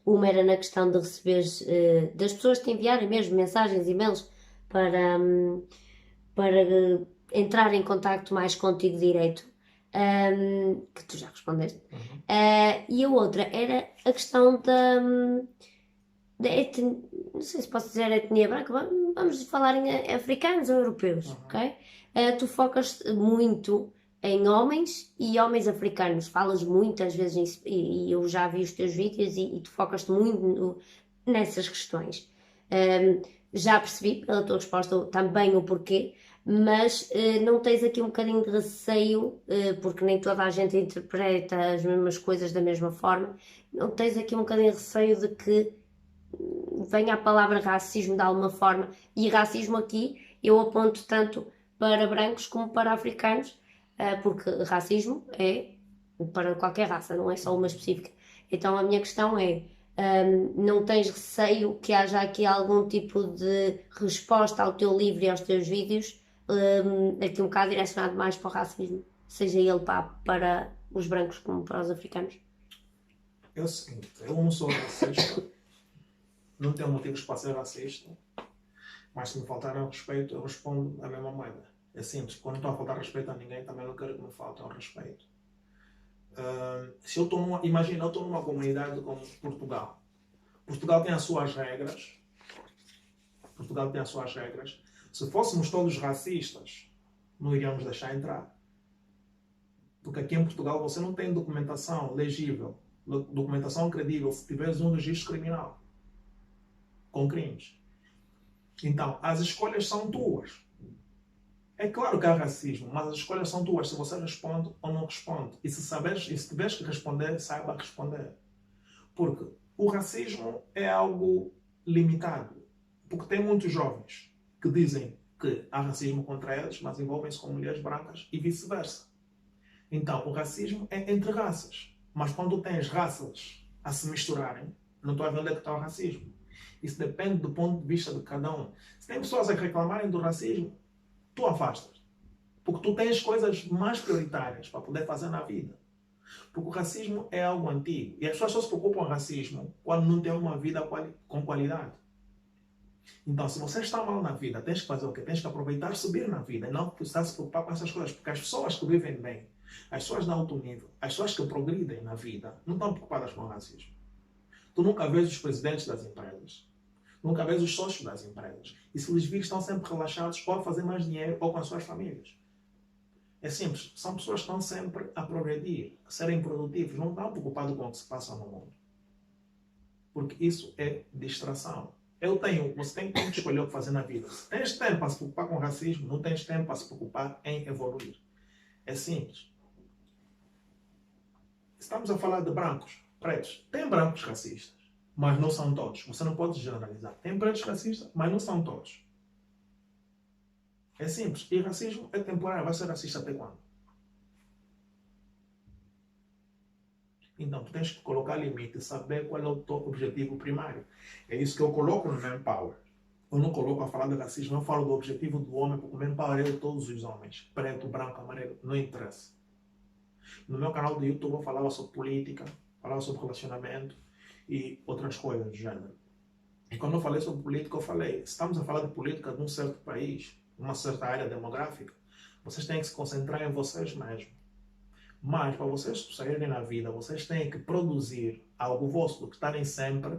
Uma era na questão de receberes, das pessoas te enviarem mesmo mensagens, e-mails para entrar em contacto mais contigo direito, que tu já respondeste. E a outra era a questão da etnia, não sei se posso dizer etnia branca, vamos falar em africanos ou europeus, ok? Tu focas muito em homens e homens africanos, falas muitas vezes nisso, e eu já vi os teus vídeos e tu focas-te muito nessas questões. Já percebi pela tua resposta também o porquê, mas não tens aqui um bocadinho de receio, porque nem toda a gente interpreta as mesmas coisas da mesma forma, não tens aqui um bocadinho de receio de que venha a palavra racismo de alguma forma, e racismo aqui eu aponto tanto para brancos como para africanos, porque racismo é para qualquer raça, não é só uma específica. Então a minha questão é, não tens receio que haja aqui algum tipo de resposta ao teu livro e aos teus vídeos, aqui um bocado direcionado mais para o racismo, seja ele para os brancos como para os africanos? É o seguinte, eu não sou racista, não tenho motivos para ser racista, mas se me faltarem respeito, eu respondo a mesma moeda. É simples, quando estou a faltar respeito a ninguém, também não quero que me faltem ao respeito. Se eu estou imagina, eu estou numa comunidade como Portugal. Portugal tem as suas regras. Portugal tem as suas regras. Se fôssemos todos racistas, não iríamos deixar entrar. Porque aqui em Portugal você não tem documentação legível, documentação credível, se tiveres um registro criminal com crimes. Então, as escolhas são tuas. É claro que há racismo, mas as escolhas são tuas, se você responde ou não responde. E se tiveres que responder, saiba responder. Porque o racismo é algo limitado. Porque tem muitos jovens que dizem que há racismo contra eles, mas envolvem-se com mulheres brancas e vice-versa. Então, o racismo é entre raças. Mas quando tens raças a se misturarem, não estou a ver onde é que está o racismo. Isso depende do ponto de vista de cada um. Se tem pessoas a reclamarem do racismo, tu afastas. Porque tu tens coisas mais prioritárias para poder fazer na vida. Porque o racismo é algo antigo. E as pessoas só se preocupam com o racismo quando não têm uma vida com qualidade. Então, se você está mal na vida, tens que fazer o quê? Tens que aproveitar e subir na vida. E não precisar se preocupar com essas coisas. Porque as pessoas que vivem bem, as pessoas de alto nível, as pessoas que progridem na vida, não estão preocupadas com o racismo. Tu nunca vês os presidentes das empresas. Nunca vês os sócios das empresas. E se eles virem, estão sempre relaxados ou a fazer mais dinheiro ou com as suas famílias. É simples. São pessoas que estão sempre a progredir, a serem produtivos. Não estão preocupados com o que se passa no mundo. Porque isso é distração. Você tem que escolher o que fazer na vida. Se tens tempo para se preocupar com o racismo, não tens tempo para se preocupar em evoluir. É simples. Estamos a falar de brancos, pretos. Tem brancos racistas, mas não são todos. Você não pode generalizar. Tem pretos racistas, mas não são todos. É simples. E racismo é temporário. Vai ser racista até quando? Então, tu tens que colocar limite e saber qual é o teu objetivo primário. É isso que eu coloco no Manpower. Eu não coloco a falar de racismo, eu falo do objetivo do homem, porque o Manpower é de todos os homens. Preto, branco, amarelo, não interessa. No meu canal do YouTube eu falava sobre política, falava sobre relacionamento e outras coisas do gênero. E quando eu falei sobre política, eu falei, se estamos a falar de política de um certo país, uma certa área demográfica, vocês têm que se concentrar em vocês mesmos. Mas para vocês saírem na vida, vocês têm que produzir algo vosso, do que estarem sempre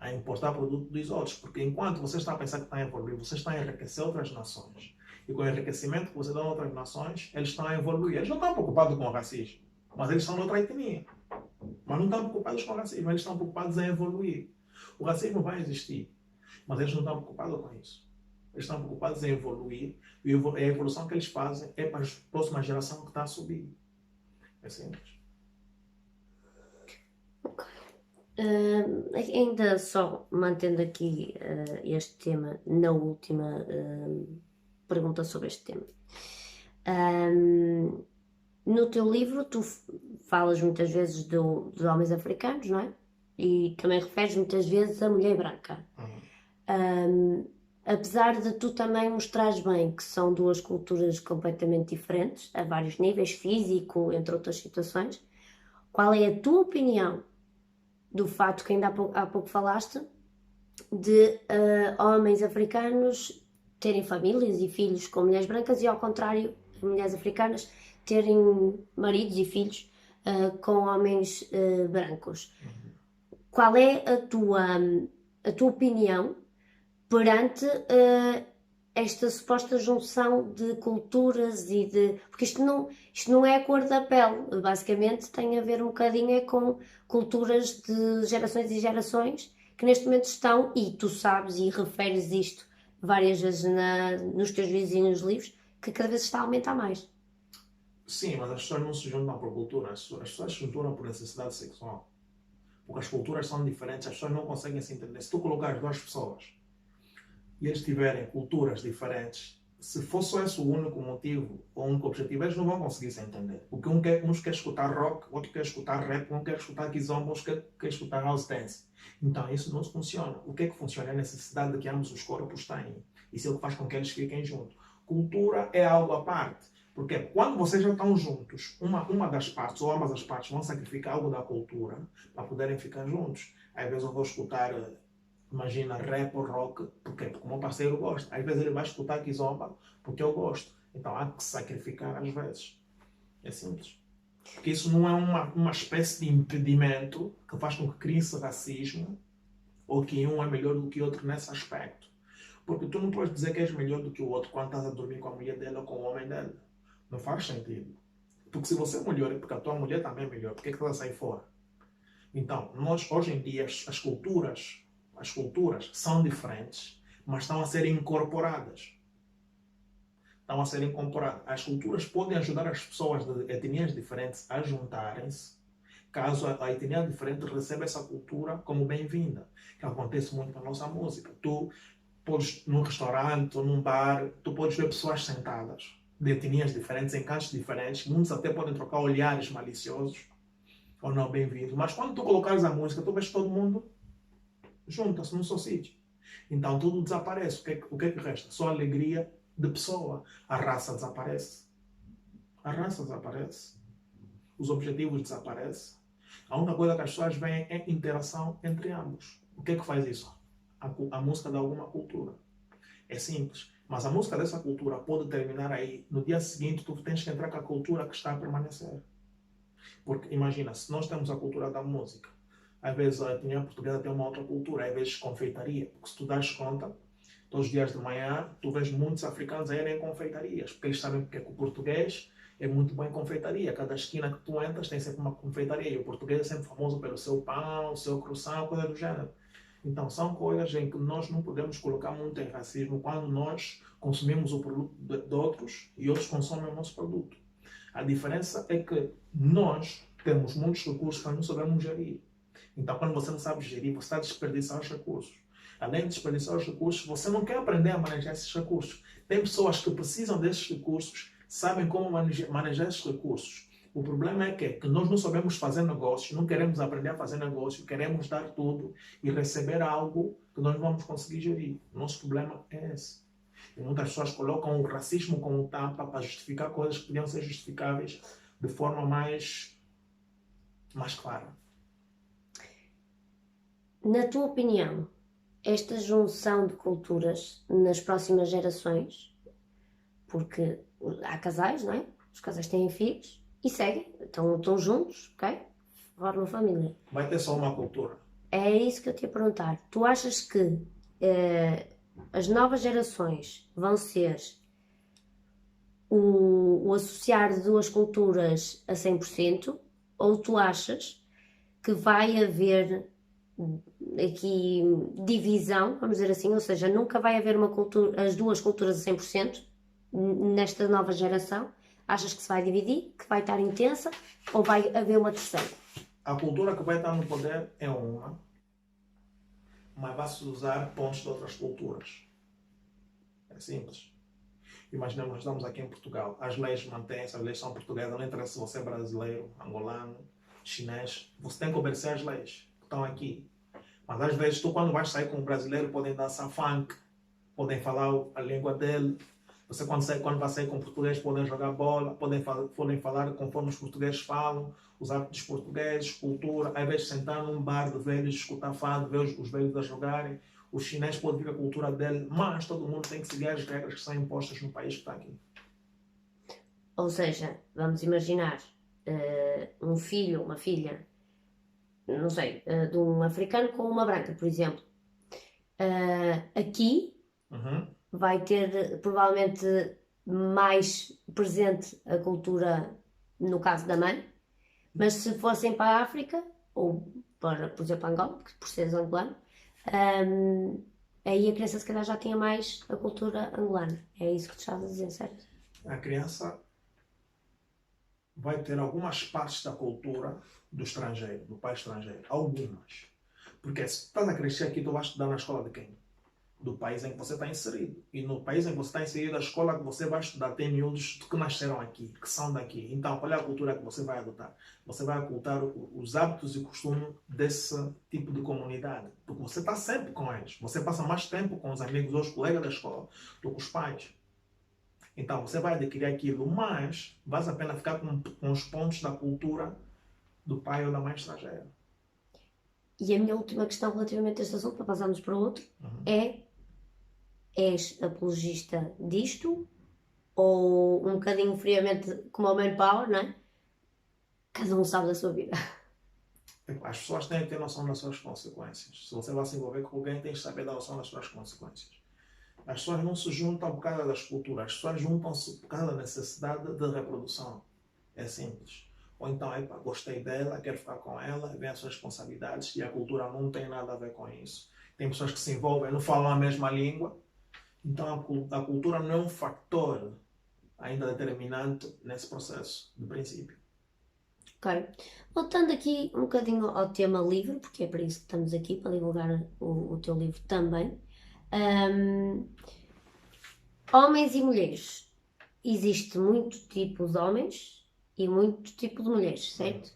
a importar produto dos outros. Porque enquanto vocês estão a pensar que estão a evoluir, vocês estão a enriquecer outras nações. E com o enriquecimento que você dá a outras nações, eles estão a evoluir. Eles não estão preocupados com o racismo, mas eles são de outra etnia. Mas não estão preocupados com o racismo, eles estão preocupados em evoluir. O racismo vai existir, mas eles não estão preocupados com isso. Eles estão preocupados em evoluir, e a evolução que eles fazem é para a próxima geração que está a subir. É simples. Ok. Ainda só mantendo aqui este tema, na última pergunta sobre este tema. No teu livro tu falas muitas vezes dos homens africanos, não é? E também referes muitas vezes a mulher branca. Apesar de tu também mostrares bem que são duas culturas completamente diferentes, a vários níveis, físico, entre outras situações, qual é a tua opinião do fato que ainda há pouco falaste, de homens africanos terem famílias e filhos com mulheres brancas e, ao contrário, mulheres africanas terem maridos e filhos com homens brancos? Qual é a tua opinião perante esta suposta junção de culturas e de... Porque isto não é a cor da pele, basicamente tem a ver um bocadinho com culturas de gerações e gerações que neste momento estão, e tu sabes e referes isto várias vezes nos teus vizinhos livros, que cada vez está a aumentar mais. Sim, mas as pessoas não se juntam por cultura, as pessoas se juntam por necessidade sexual. Porque as culturas são diferentes, as pessoas não conseguem se entender. Se tu colocares duas pessoas e eles tiverem culturas diferentes, se for só esse o único motivo, ou o único objetivo, eles não vão conseguir se entender. Porque uns quer escutar rock, outro quer escutar rap, um quer escutar kizomba, outro quer escutar house dance. Então isso não funciona. O que é que funciona? É a necessidade de que ambos os corpos têm. Isso é o que faz com que eles fiquem juntos. Cultura é algo à parte. Porque quando vocês já estão juntos, uma das partes ou ambas as partes vão sacrificar algo da cultura para poderem ficar juntos. Às vezes eu vou escutar, imagina, rap ou rock, porque o meu parceiro gosta. Às vezes ele vai escutar kizomba porque eu gosto. Então há que sacrificar às vezes. É simples. Porque isso não é uma espécie de impedimento que faz com que crie-se racismo ou que um é melhor do que o outro nesse aspecto. Porque tu não podes dizer que és melhor do que o outro quando estás a dormir com a mulher dele ou com o homem dele. Não faz sentido. Porque se você é melhor, é porque a tua mulher também é melhor. Por que ela sai fora? Então, nós hoje em dia, as culturas são diferentes, mas estão a ser incorporadas. Estão a ser incorporadas. As culturas podem ajudar as pessoas de etnias diferentes a juntarem-se, caso a etnia diferente receba essa cultura como bem-vinda. Que acontece muito na nossa música. Tu podes, num restaurante ou num bar, tu podes ver pessoas sentadas de etnias diferentes, em cantos diferentes, muitos até podem trocar olhares maliciosos ou não bem-vindos, mas quando tu colocares a música, tu vês todo mundo junta-se num só sítio. Então tudo desaparece. O que é que resta? Só a alegria de pessoa. A raça desaparece. A raça desaparece. Os objetivos desaparecem. A única coisa que as pessoas veem é interação entre ambos. O que é que faz isso? A música de alguma cultura. É simples. Mas a música dessa cultura pode terminar aí. No dia seguinte, tu tens que entrar com a cultura que está a permanecer. Porque imagina, se nós temos a cultura da música, às vezes a etnia portuguesa tem uma outra cultura, às vezes confeitaria. Porque se tu das conta, todos os dias de manhã, tu vês muitos africanos a irem em confeitarias. Porque eles sabem que o português é muito bom em confeitaria. Cada esquina que tu entras tem sempre uma confeitaria. E o português é sempre famoso pelo seu pão, o seu croissant, coisa do gênero. Então, são coisas em que nós não podemos colocar muito em racismo quando nós consumimos o produto de outros e outros consomem o nosso produto. A diferença é que nós temos muitos recursos que não sabemos gerir. Então, quando você não sabe gerir, você está a desperdiçar os recursos. Além de desperdiçar os recursos, você não quer aprender a manejar esses recursos. Tem pessoas que precisam desses recursos, sabem como manejar esses recursos. O problema é que nós não sabemos fazer negócios, não queremos aprender a fazer negócio, queremos dar tudo e receber algo que nós não vamos conseguir gerir. O nosso problema é esse. E muitas pessoas colocam o racismo como tampa para justificar coisas que podiam ser justificáveis de forma mais clara. Na tua opinião, esta junção de culturas nas próximas gerações, porque há casais, não é? Os casais têm filhos e seguem, estão juntos, ok? Formam família. Vai ter só uma cultura. É isso que eu te ia perguntar. Tu achas que as novas gerações vão ser o associar de duas culturas a 100%? Ou tu achas que vai haver aqui divisão, vamos dizer assim, ou seja, nunca vai haver as duas culturas a 100% nesta nova geração? Achas que se vai dividir, que vai estar intensa, ou vai haver uma terceira? A cultura que vai estar no poder é uma, mas vai-se usar pontos de outras culturas. É simples. Imaginemos, nós estamos aqui em Portugal, as leis mantêm-se, as leis são portuguesas, não interessa se você é brasileiro, angolano, chinês, você tem que obedecer às leis que estão aqui. Mas às vezes, tu quando vais sair com um brasileiro, podem dançar funk, podem falar a língua dele. Você quando vai sair com português, podem jogar bola, podem falar conforme os portugueses falam, os hábitos portugueses, cultura. Às vezes sentar num bar de velhos, escutar fado, ver os velhos a jogarem. O chinês pode vir a cultura dele, mas todo mundo tem que seguir as regras que são impostas no país que está aqui. Ou seja, vamos imaginar um filho, uma filha, não sei, de um africano com uma branca, por exemplo. Aqui vai ter provavelmente mais presente a cultura, no caso da mãe, mas se fossem para a África, ou para, por exemplo, Angola, que por seres angolano, aí a criança se calhar já tinha mais a cultura angolana. É isso que tu estás a dizer, certo? A criança vai ter algumas partes da cultura do estrangeiro, do país estrangeiro. Algumas. Porque se tu estás a crescer aqui, tu vais estudar na escola de quem? Do país em que você está inserido. E no país em que você está inserido, a escola que você vai estudar tem miúdos que nasceram aqui, que são daqui. Então, qual é a cultura que você vai adotar? Você vai adotar os hábitos e costumes desse tipo de comunidade. Porque você está sempre com eles. Você passa mais tempo com os amigos ou os colegas da escola do que os pais. Então, você vai adquirir aquilo, mas vale a pena ficar com os pontos da cultura do pai ou da mãe estrangeira. E a minha última questão relativamente a este assunto, para passarmos para outro, é: és apologista disto? Ou um bocadinho friamente como o Manpower, não é? Cada um sabe da sua vida. As pessoas têm que ter noção das suas consequências. Se você vai se envolver com alguém, tem que saber da noção das suas consequências. As pessoas não se juntam por causa das culturas, as pessoas juntam-se por causa da necessidade de reprodução. É simples. Ou então, gostei dela, quero ficar com ela, vem as suas responsabilidades, e a cultura não tem nada a ver com isso. Tem pessoas que se envolvem, não falam a mesma língua. Então, a cultura não é um fator ainda determinante nesse processo, de princípio. Ok. Voltando aqui um bocadinho ao tema livro, porque é para isso que estamos aqui, para divulgar o teu livro também. Homens e mulheres. Existe muito tipo de homens e muito tipo de mulheres, certo?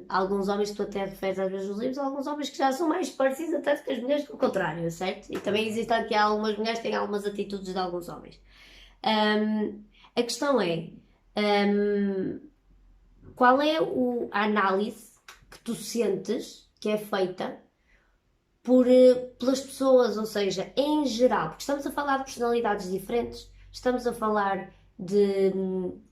Alguns homens que tu até referes às vezes nos livros, alguns homens que já são mais parecidos até do que as mulheres, do contrário, certo? E também existe aqui algumas mulheres que têm algumas atitudes de alguns homens. A questão é, qual é a análise que tu sentes que é feita pelas pessoas, ou seja, em geral, porque estamos a falar de personalidades diferentes, estamos a falar de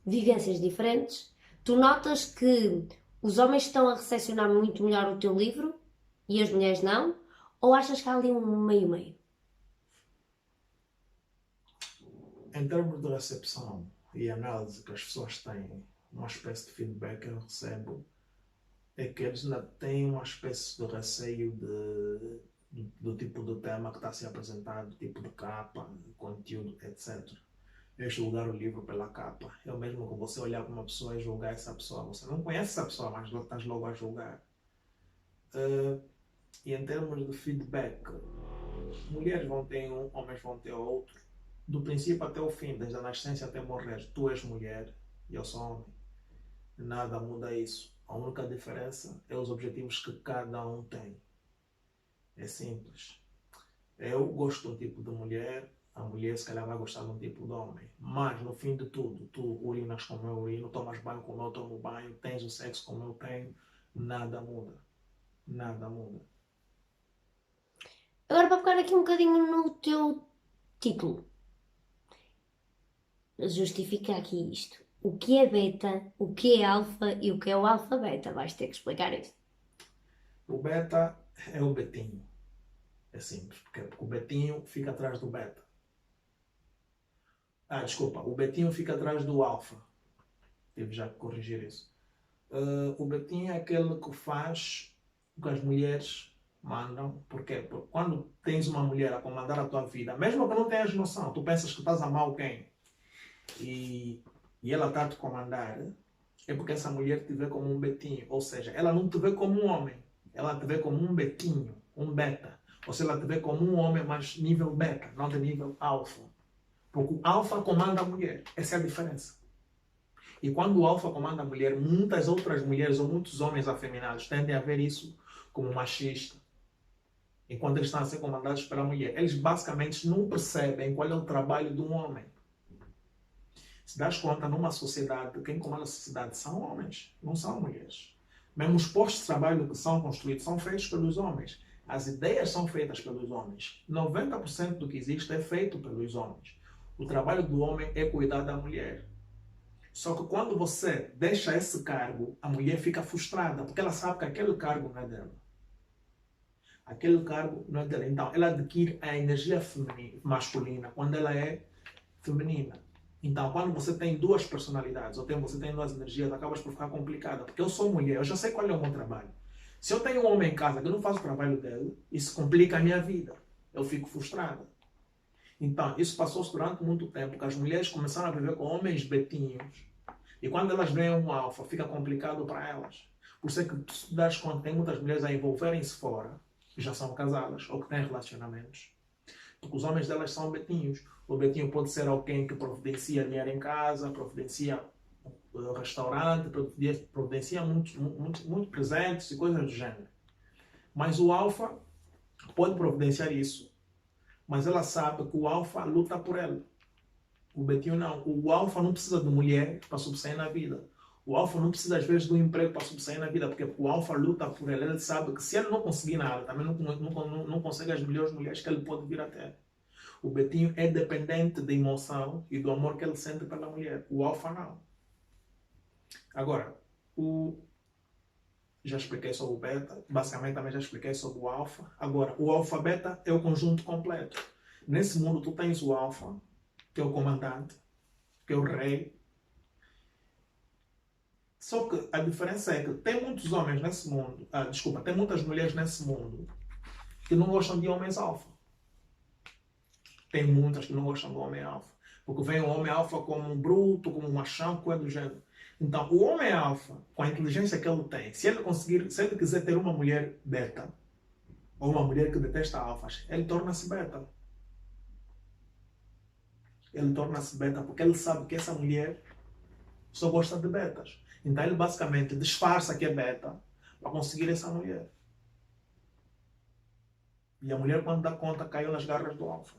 vivências diferentes. Tu notas que os homens estão a recepcionar muito melhor o teu livro e as mulheres não? Ou achas que há ali um meio-meio? Em termos de recepção e análise que as pessoas têm, uma espécie de feedback que eu recebo é que eles ainda têm uma espécie de receio do tipo de tema que está a ser apresentado, tipo de capa, conteúdo, etc. Eu julgar o livro pela capa. É o mesmo que você olhar para uma pessoa e julgar essa pessoa. Você não conhece essa pessoa, mas estás logo a julgar. E em termos de feedback, mulheres vão ter um, homens vão ter outro. Do princípio até o fim, desde a nascença até morrer, tu és mulher e eu sou homem. Nada muda isso. A única diferença é os objetivos que cada um tem. É simples. Eu gosto de um tipo de mulher, a mulher se calhar vai gostar de um tipo de homem. Mas no fim de tudo, tu urinas como eu urino, tomas banho como eu tomo banho, tens o sexo como eu tenho, nada muda. Nada muda. Agora, para pegar aqui um bocadinho no teu título, justifica aqui isto. O que é beta, o que é alfa e o que é o alfa-beta? Vais ter que explicar isto. O beta é o betinho. É simples, porque o betinho fica atrás do beta. Desculpa, o betinho fica atrás do alfa. Tive já que corrigir isso. O betinho é aquele que faz o que as mulheres mandam. Porque quando tens uma mulher a comandar a tua vida, mesmo que não tenhas noção, tu pensas que estás a amar alguém e ela está a te comandar, é porque essa mulher te vê como um betinho. Ou seja, ela não te vê como um homem, ela te vê como um betinho, um beta. Ou seja, ela te vê como um homem, mas nível beta, não de nível alfa. Porque o alfa comanda a mulher. Essa é a diferença. E quando o alfa comanda a mulher, muitas outras mulheres ou muitos homens afeminados tendem a ver isso como machista. Enquanto eles estão a ser comandados pela mulher. Eles basicamente não percebem qual é o trabalho de um homem. Se das conta, numa sociedade, quem comanda a sociedade são homens, não são mulheres. Mesmo os postos de trabalho que são construídos são feitos pelos homens. As ideias são feitas pelos homens. 90% do que existe é feito pelos homens. O trabalho do homem é cuidar da mulher. Só que quando você deixa esse cargo, a mulher fica frustrada, porque ela sabe que aquele cargo não é dela. Aquele cargo não é dela. Então, ela adquire a energia masculina quando ela é feminina. Então, quando você tem duas personalidades, ou você tem duas energias, acabas por ficar complicada. Porque eu sou mulher, eu já sei qual é o meu trabalho. Se eu tenho um homem em casa que não faz o trabalho dele, isso complica a minha vida. eu fico frustrada. Então, isso passou-se durante muito tempo, que as mulheres começaram a viver com homens betinhos. E quando elas veem um alfa, fica complicado para elas. Por isso é que tu te das conta, tem muitas mulheres a envolverem-se fora, que já são casadas ou que têm relacionamentos. Porque os homens delas são betinhos. O betinho pode ser alguém que providencia dinheiro em casa, providencia restaurante, providencia muitos presentes e coisas do gênero. Mas o alfa pode providenciar isso, mas ela sabe que o alfa luta por ela. O betinho não. O alfa não precisa de mulher para subsair na vida. O alfa não precisa às vezes de um emprego para subsair na vida, porque o alfa luta por ela. Ele sabe que se ele não conseguir nada, também não consegue as melhores mulheres que ele pode vir até. O betinho é dependente da emoção e do amor que ele sente pela mulher. O alfa não. Agora, já expliquei sobre o beta, basicamente também já expliquei sobre o alfa. Agora, o alfa-beta é o conjunto completo. Nesse mundo tu tens o alfa, que é o comandante, que é o rei. Só que a diferença é que tem muitos homens nesse mundo, tem muitas mulheres nesse mundo que não gostam de homens alfa. Tem muitas que não gostam do homem alfa. Porque vem o homem alfa como um bruto, como um machão, coisa do gênero. Então, o homem alfa, com a inteligência que ele tem, se ele quiser ter uma mulher beta, ou uma mulher que detesta alfas, ele torna-se beta. Ele torna-se beta porque ele sabe que essa mulher só gosta de betas. Então ele basicamente disfarça que é beta para conseguir essa mulher. E a mulher, quando dá conta, caiu nas garras do alfa.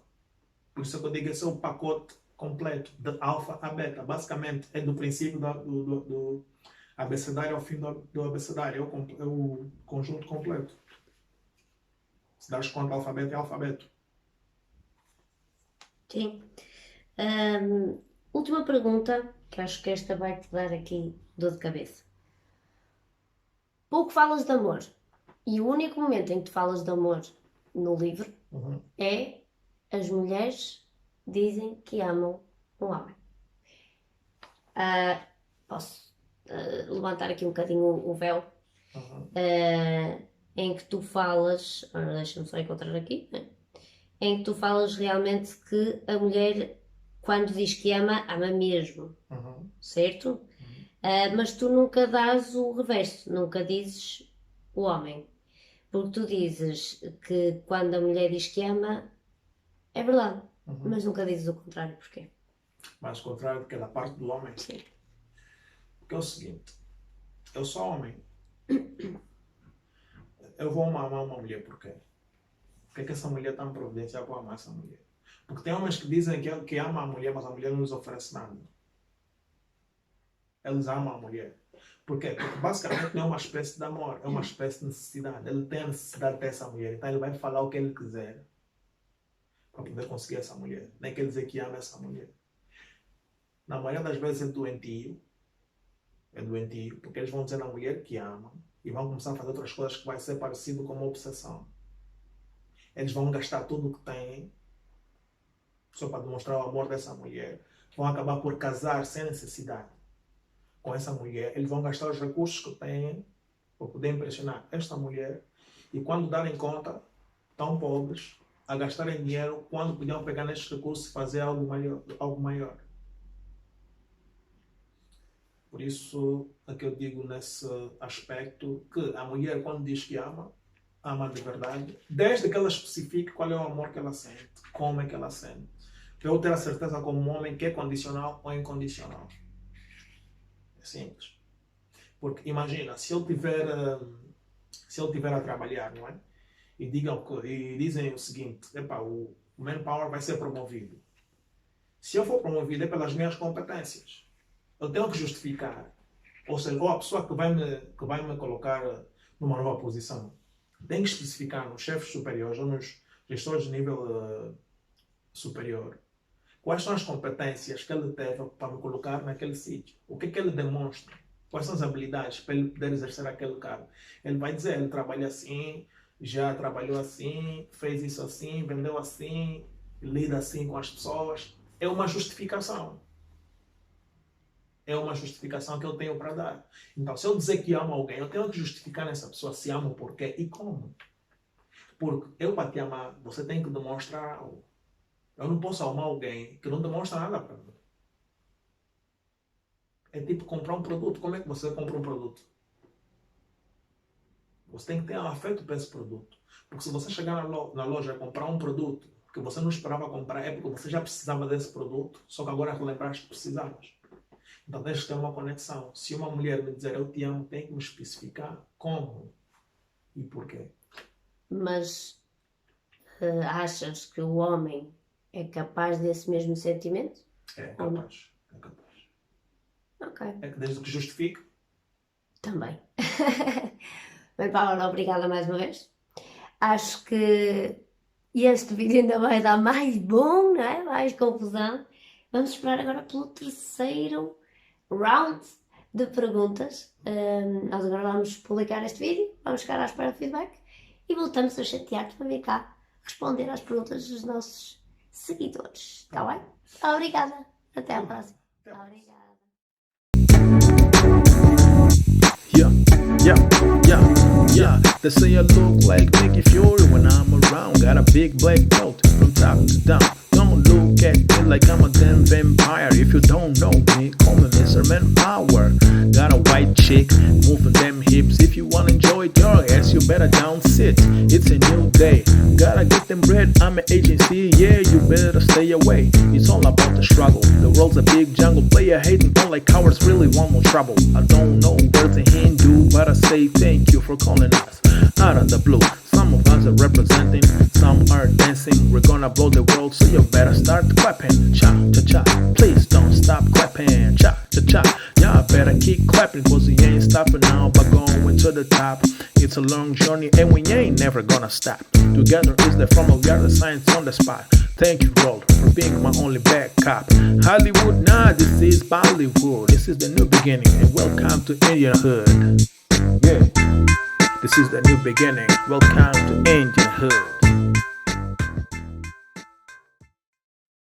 Por isso que eu digo que esse é o pacote completo, de alfa a beta. Basicamente é do princípio do abecedário ao fim do abecedário. É o conjunto completo. Se das conta, alfabeto é alfabeto. Sim. Última pergunta, que acho que esta vai te dar aqui dor de cabeça. Pouco falas de amor. E o único momento em que tu falas de amor no livro é as mulheres dizem que amam um homem. Posso levantar aqui um bocadinho o véu, em que tu falas, deixa-me só encontrar aqui, né? Em que tu falas realmente que a mulher, quando diz que ama, ama mesmo, certo? Mas tu nunca dás o reverso, nunca dizes o homem. Porque tu dizes que quando a mulher diz que ama, é verdade, mas nunca dizes o contrário. Porquê? Mas o contrário que é da parte do homem. Sim. Porque é o seguinte, eu sou homem. Eu vou amar uma mulher por quê? Porque é que essa mulher está me providenciar para amar essa mulher? Porque tem homens que dizem que amam a mulher, mas a mulher não lhes oferece nada. Eles amam a mulher. Por quê? Porque basicamente não é uma espécie de amor, é uma espécie de necessidade. Ele tem a necessidade dessa mulher, então ele vai falar o que ele quiser para poder conseguir essa mulher. Nem quer dizer que ama essa mulher. Na maioria das vezes é doentio, porque eles vão dizer na mulher que amam e vão começar a fazer outras coisas que vai ser parecido com uma obsessão. Eles vão gastar tudo o que têm só para demonstrar o amor dessa mulher. Vão acabar por casar sem necessidade com essa mulher. Eles vão gastar os recursos que têm para poder impressionar esta mulher. E quando darem conta, tão pobres, a gastarem dinheiro quando podiam pegar nestes recursos e fazer algo maior. Por isso é que eu digo nesse aspecto que a mulher, quando diz que ama, ama de verdade, desde que ela especifique qual é o amor que ela sente, como é que ela sente. Para eu ter a certeza como um homem que é condicional ou incondicional. É simples. Porque imagina, se eu tiver a trabalhar, não é? E dizem o seguinte, o manpower vai ser promovido. Se eu for promovido é pelas minhas competências. Eu tenho que justificar. Ou seja, a pessoa que vai me colocar numa nova posição tem que especificar nos chefes superiores ou nos gestores de nível superior quais são as competências que ele teve para me colocar naquele sítio. O que é que ele demonstra? Quais são as habilidades para ele poder exercer aquele cargo? Ele vai dizer, ele trabalha assim, já trabalhou assim, fez isso assim, vendeu assim, lida assim com as pessoas. É uma justificação. É uma justificação que eu tenho para dar. Então, se eu dizer que amo alguém, eu tenho que justificar nessa pessoa se amo, porquê e como. Porque eu, para te amar, você tem que demonstrar algo. Eu não posso amar alguém que não demonstra nada para mim. É tipo comprar um produto. Como é que você compra um produto? Você tem que ter um afeto para esse produto. Porque se você chegar na loja e comprar um produto que você não esperava comprar, é porque você já precisava desse produto, só que agora lembraste que precisavas. Então tens que ter uma conexão. Se uma mulher me dizer eu te amo, tem que me especificar como e porquê. Mas achas que o homem é capaz desse mesmo sentimento? É capaz. É capaz. Ok. É que desde que justifique. Também. Bem, Paula, obrigada mais uma vez. Acho que este vídeo ainda vai dar mais bom, não é? Mais confusão. Vamos esperar agora pelo terceiro round de perguntas. Nós agora vamos publicar este vídeo, vamos ficar à espera de feedback e voltamos a chatear-te para vir cá responder às perguntas dos nossos seguidores. Está bem? Obrigada. Até à próxima. Obrigada. Yeah. They say I look like Nicky Fury when I'm around. Got a big black belt from top to down. Don't look at me like I'm a damn vampire. If you don't know me, call me Mr. Manpower. Got a white chick moving them hips. If you wanna enjoy your ass, you better down sit. It's a new day. Gotta get them bread. I'm an agency. Yeah, you better stay away. It's all about the struggle. The world's a big jungle. Player hating on like cowards really want more trouble. I don't know words in Hindu, but I say thank you for calling us out of the blue. Some of us are representing, some are dancing. We're gonna blow the world, so you better start clapping. Cha cha cha, please don't stop clapping. Cha cha cha, y'all better keep clapping, cause we ain't stopping now but going to the top. It's a long journey and we ain't never gonna stop. Together is the formula, we are the science on the spot. Thank you, world, for being my only backup. Hollywood, nah, this is Bollywood. This is the new beginning, and welcome to Indian Hood. Yeah, this is the new beginning. Welcome to Indian Hood.